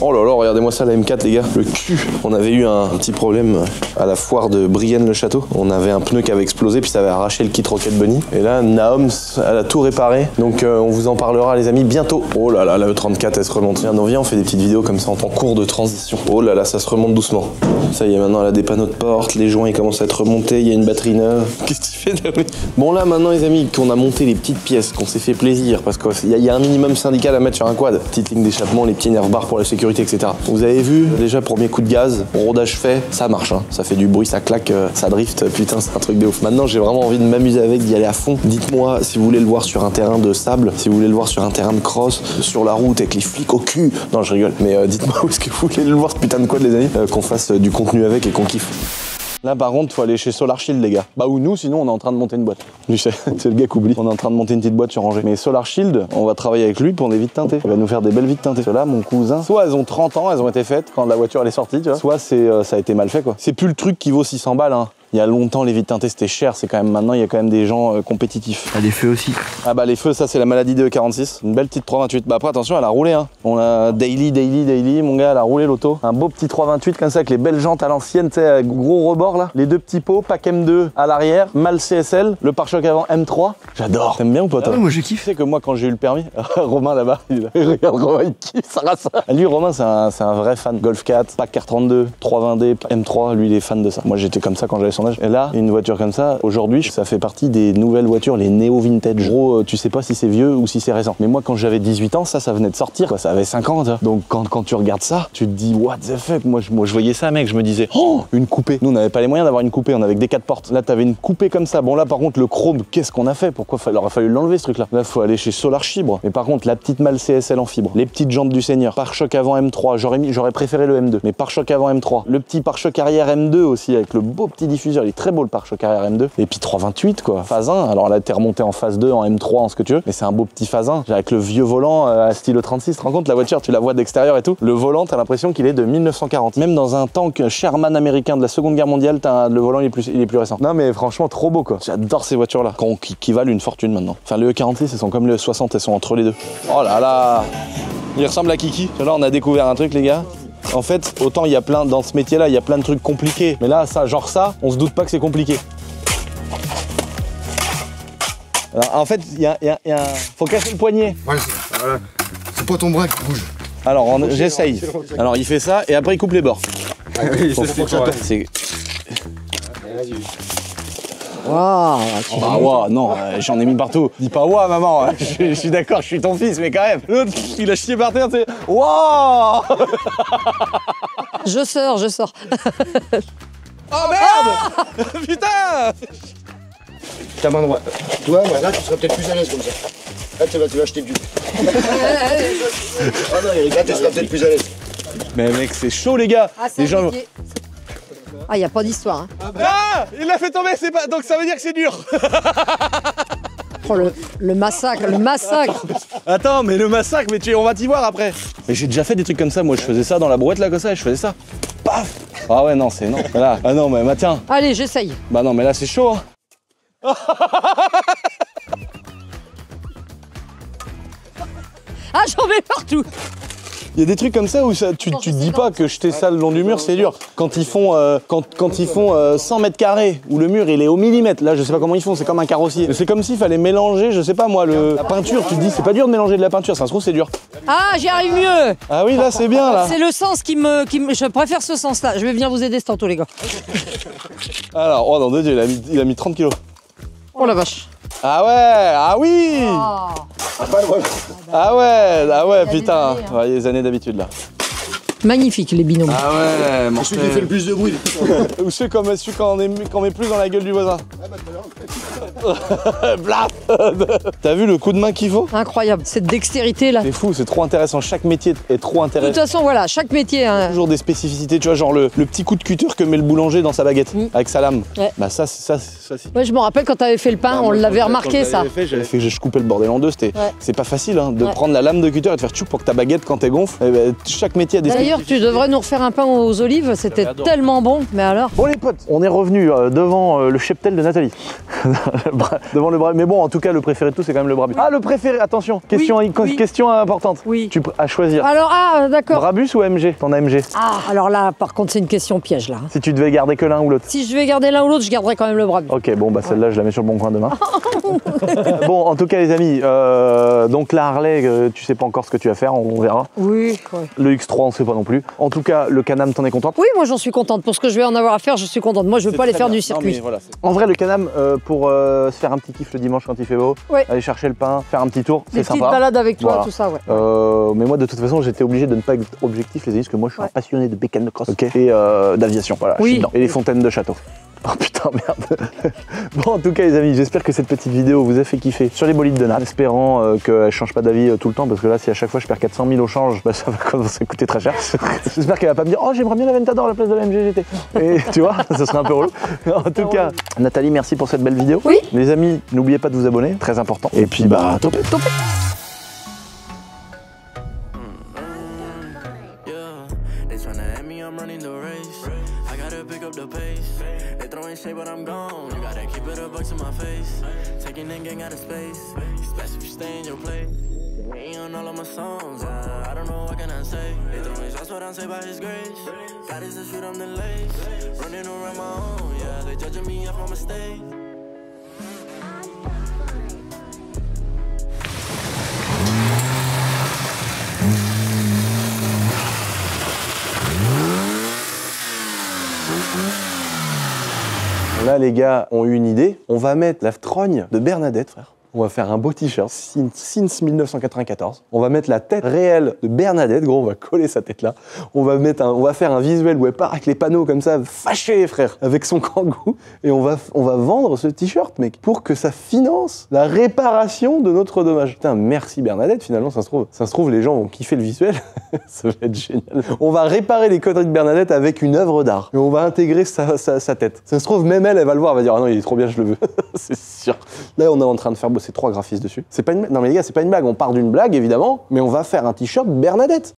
Oh là là, regardez-moi ça, la M4 les gars, le cul. On avait eu un petit problème à la foire de Brienne-le-Château. On avait un pneu qui avait explosé, puis ça avait arraché le kit Rocket Bunny. Et là, Naoms, elle a tout réparé. Donc on vous en parlera les amis bientôt. Oh là là, la E34 elle se remonte. Viens, on fait des petites vidéos comme ça en cours de transition. Oh là là, ça se remonte doucement. Ça y est, maintenant elle a des panneaux de porte, les joints ils commencent à être remontés, il y a une batterie neuve. Qu'est-ce que tu fais David? Bon là maintenant les amis, qu'on a monté les petites pièces, qu'on s'est fait plaisir, parce qu'il y a un minimum syndical à mettre sur un quad. Petite ligne d'échappement, les petits nerfs bars pour la sécurité, etc. Vous avez vu, déjà premier coup de gaz, rodage fait, ça marche, hein. Ça fait du bruit, ça claque, ça drift, putain c'est un truc de ouf. Maintenant j'ai vraiment envie de m'amuser avec, d'y aller à fond. Dites-moi si vous voulez le voir sur un terrain de sable, si vous voulez le voir sur un terrain de cross, sur la route avec les flics au cul. Non je rigole, mais dites-moi où est-ce que vous voulez le voir ce putain de quad les amis, qu'on fasse du contenu avec et qu'on kiffe. Là par contre faut aller chez Solar Shield les gars. Bah ou nous sinon on est en train de monter une boîte. C'est le gars qui oublie. On est en train de monter une petite boîte sur Angers. Mais Solar Shield, on va travailler avec lui pour des vitres teintées. Il va nous faire des belles vitres teintées. Là mon cousin, soit elles ont 30 ans, elles ont été faites quand la voiture elle est sortie, tu vois. Soit ça a été mal fait quoi. C'est plus le truc qui vaut 600 balles hein. Il y a longtemps, les vitres teintées c'était cher, c'est quand même maintenant, il y a quand même des gens compétitifs. Ah, les feux aussi. Ah bah les feux, ça c'est la maladie de 46. Une belle petite 328. Bah après attention, elle a roulé hein. On a daily, mon gars, elle a roulé l'auto. Un beau petit 328 comme ça avec les belles jantes à l'ancienne, tu sais, avec gros rebord là. Les deux petits pots, pack M2 à l'arrière, mal CSL, le pare-choc avant M3. J'adore. T'aimes bien ou pas toi? Ah ouais, moi je kiffe. Tu sais que moi quand j'ai eu le permis, Romain là-bas, regarde Romain, il kiffe sa race. Lui Romain c'est un vrai fan. Golf 4, pack R32, 320D, M3, lui il est fan de ça. Moi j'étais comme ça quand j'avais son âge. Et là, une voiture comme ça, aujourd'hui, ça fait partie des nouvelles voitures, les néo vintage. Gros, tu sais pas si c'est vieux ou si c'est récent. Mais moi, quand j'avais 18 ans, ça venait de sortir, quoi. Ça avait 5 ans, ça. Donc, quand tu regardes ça, tu te dis, what the fuck? Moi, je voyais ça, mec. Je me disais, oh, une coupée. Nous, on n'avait pas les moyens d'avoir une coupée. On avait que des 4 portes. Là, t'avais une coupée comme ça. Bon, là, par contre, le chrome, qu'est-ce qu'on a fait? Pourquoi il aurait fallu l'enlever, ce truc-là? Là, faut aller chez Solar Fibre. Mais par contre, la petite malle CSL en fibre, les petites jantes du Seigneur, pare-choc avant M3, j'aurais préféré le M2. Mais pare-choc avant M3, le petit pare-choc arrière M2 aussi, avec le beau petit diffuseur. Il est très beau, le pare-choc arrière M2. Et puis 328 quoi, phase 1, alors là t'es remonté en phase 2, en M3, en ce que tu veux, mais c'est un beau petit phase 1, avec le vieux volant à style 36, tu te rends compte la voiture, tu la vois d'extérieur et tout, le volant t'as l'impression qu'il est de 1940, même dans un tank Sherman américain de la Seconde Guerre mondiale, le volant il est plus récent. Non mais franchement trop beau quoi, j'adore ces voitures là, qui valent une fortune maintenant. Enfin le E46 elles sont comme le E60, elles sont entre les deux. Oh là là, il ressemble à Kiki, là on a découvert un truc les gars. En fait, autant il y a plein, dans ce métier là, il y a plein de trucs compliqués, mais là ça, genre ça, on se doute pas que c'est compliqué. Alors, en fait, faut casser le poignet. Ouais, voilà. C'est pas ton bras qui bouge. Alors, j'essaye. Alors, il fait ça et après, il coupe les bords. Oui, faut que ça tombe. Waouh. Ah, waouh, non, j'en ai mis partout. Dis pas waouh, maman. Je suis d'accord, je suis ton fils, mais quand même. L'autre, il a chié par terre, tu sais. Waouh. Je sors. Oh merde. Putain. Ta main droite. Toi, bah, là, tu seras peut-être plus à l'aise comme ça. Là, tu vas acheter du. Ah non, Eric, là, tu seras peut-être plus à l'aise. Mais mec, c'est chaud, les gars. Ah, Les gens... Ah, y a pas d'histoire. Hein. Ah, il l'a fait tomber, c'est pas... donc ça veut dire que c'est dur. Oh, le massacre, le massacre. Attends, mais le massacre, mais on va t'y voir après. Mais j'ai déjà fait des trucs comme ça, moi je faisais ça dans la brouette là comme ça et je faisais ça. Paf. Ah ouais, non, c'est non. Là. Ah non, mais tiens. Allez, j'essaye. Bah non, mais là c'est chaud. Hein. Ah, j'en mets partout. Il y a des trucs comme ça où ça, tu te dis pas que jeter ça le long du mur, c'est dur. Quand ils font, quand ils font 100 mètres carrés, où le mur il est au millimètre, là je sais pas comment ils font, c'est comme un carrossier. C'est comme s'il fallait mélanger, je sais pas moi, la peinture, tu te dis c'est pas dur de mélanger de la peinture, ça se trouve c'est dur. Ah, j'y arrive mieux. Ah oui, là c'est bien là. C'est le sens qui me... Je préfère ce sens-là. Je vais venir vous aider ce tantôt, les gars. Alors, oh non, de Dieu, il a mis 30 kilos. Oh la vache. Ah ouais, ah oui. Ah ouais, putain. Ouais, les années d'habitude là. Magnifique, les binômes. Ah ouais, C'est celui qui fait le plus de bruit. Ou celui quand on met plus dans la gueule du voisin. Blaf. T'as vu le coup de main qu'il faut? Incroyable, cette dextérité là. C'est fou, c'est trop intéressant. Chaque métier est trop De intéressant. toute façon, voilà, chaque métier. Hein. Toujours des spécificités, tu vois, genre le petit coup de cutter que met le boulanger dans sa baguette avec sa lame. Ouais. Bah ça. Ouais, je me rappelle quand t'avais fait le pain, on l'avait remarqué ça. Je coupais le bordel en deux. C'est pas facile hein, de prendre la lame de cutter et de faire tchou pour que ta baguette quand elle gonfle. Eh ben, chaque métier a des D'ailleurs, tu devrais nous refaire un pain aux olives, c'était tellement bon. Mais alors? Bon les potes, on est revenu devant le cheptel de Nathalie. Devant le bras. Mais bon, en tout cas, le préféré de tout, c'est quand même le Brabus. Ah, le préféré, attention, question importante. Oui. À choisir. Alors, ah, d'accord. Brabus ou MG? Ton MG. Ah, alors là, par contre, c'est une question piège là. Si tu devais garder que l'un ou l'autre. Si je vais garder l'un ou l'autre, je garderai quand même le Brabus. Ok, bon, bah celle-là, je la mets sur le bon coin demain. Bon, en tout cas, les amis, donc la Harley, tu sais pas encore ce que tu vas faire, on verra. Oui. Ouais. Le X3, on sait pas non plus. En tout cas, le Can-Am, t'en es contente? Oui, moi j'en suis contente. Pour ce que je vais en avoir à faire, je suis contente. Moi, je veux pas aller faire du circuit. Voilà, en vrai, le Can-Am, pour se faire un petit kiff le dimanche quand il fait beau, aller chercher le pain, faire un petit tour, c'est sympa. Des petites balades avec toi, Voilà. tout ça, ouais. Mais moi, de toute façon, j'étais obligé de ne pas être objectif, les amis, parce que moi, je suis un passionné de bécane de cross et d'aviation. Voilà, je suis dedans. Et les fontaines de château. Oh putain, merde. Bon, en tout cas, les amis, j'espère que cette petite vidéo vous a fait kiffer sur les bolides de Nat, en espérant qu'elle change pas d'avis tout le temps, parce que là, si à chaque fois je perds 400 000 au change, bah, ça va commencer à coûter très cher. J'espère qu'elle va pas me dire, oh, j'aimerais bien la Ventador à la place de la MGGT. Et tu vois, ça serait un peu relou. En tout cas, Nathalie, merci pour cette belle vidéo. Oui. Les amis, n'oubliez pas de vous abonner, très important. Et puis, bah, topé. Shit, but I'm gone. You gotta keep it a buck to my face. Taking that gang out of space. Especially if you stay in your place. Ain't on all of my songs. I don't know what can I say. They throwing shots, but I'm saved by His grace. God is the shoot, I'm the lace. Running around my own, yeah. They judging me off my mistakes. Là, les gars ont eu une idée. On va mettre la trogne de Bernadette, frère. On va faire un beau t-shirt, since 1994. On va mettre la tête réelle de Bernadette, gros, on va coller sa tête là. On va faire un visuel où elle part avec les panneaux comme ça, fâchée, frère, avec son kangou. Et on va vendre ce t-shirt, mec, pour que ça finance la réparation de notre dommage. Putain, merci Bernadette, finalement, ça se trouve, les gens vont kiffer le visuel. Ça va être génial. On va réparer les conneries de Bernadette avec une œuvre d'art. Et on va intégrer sa tête. Ça se trouve, même elle va le voir, elle va dire, ah non, il est trop bien, je le veux. C'est sûr. Là, on est en train de faire bosser 3 graphistes dessus. C'est pas une blague. Non mais les gars, c'est pas une blague. On part d'une blague évidemment, mais on va faire un t-shirt Bernadette.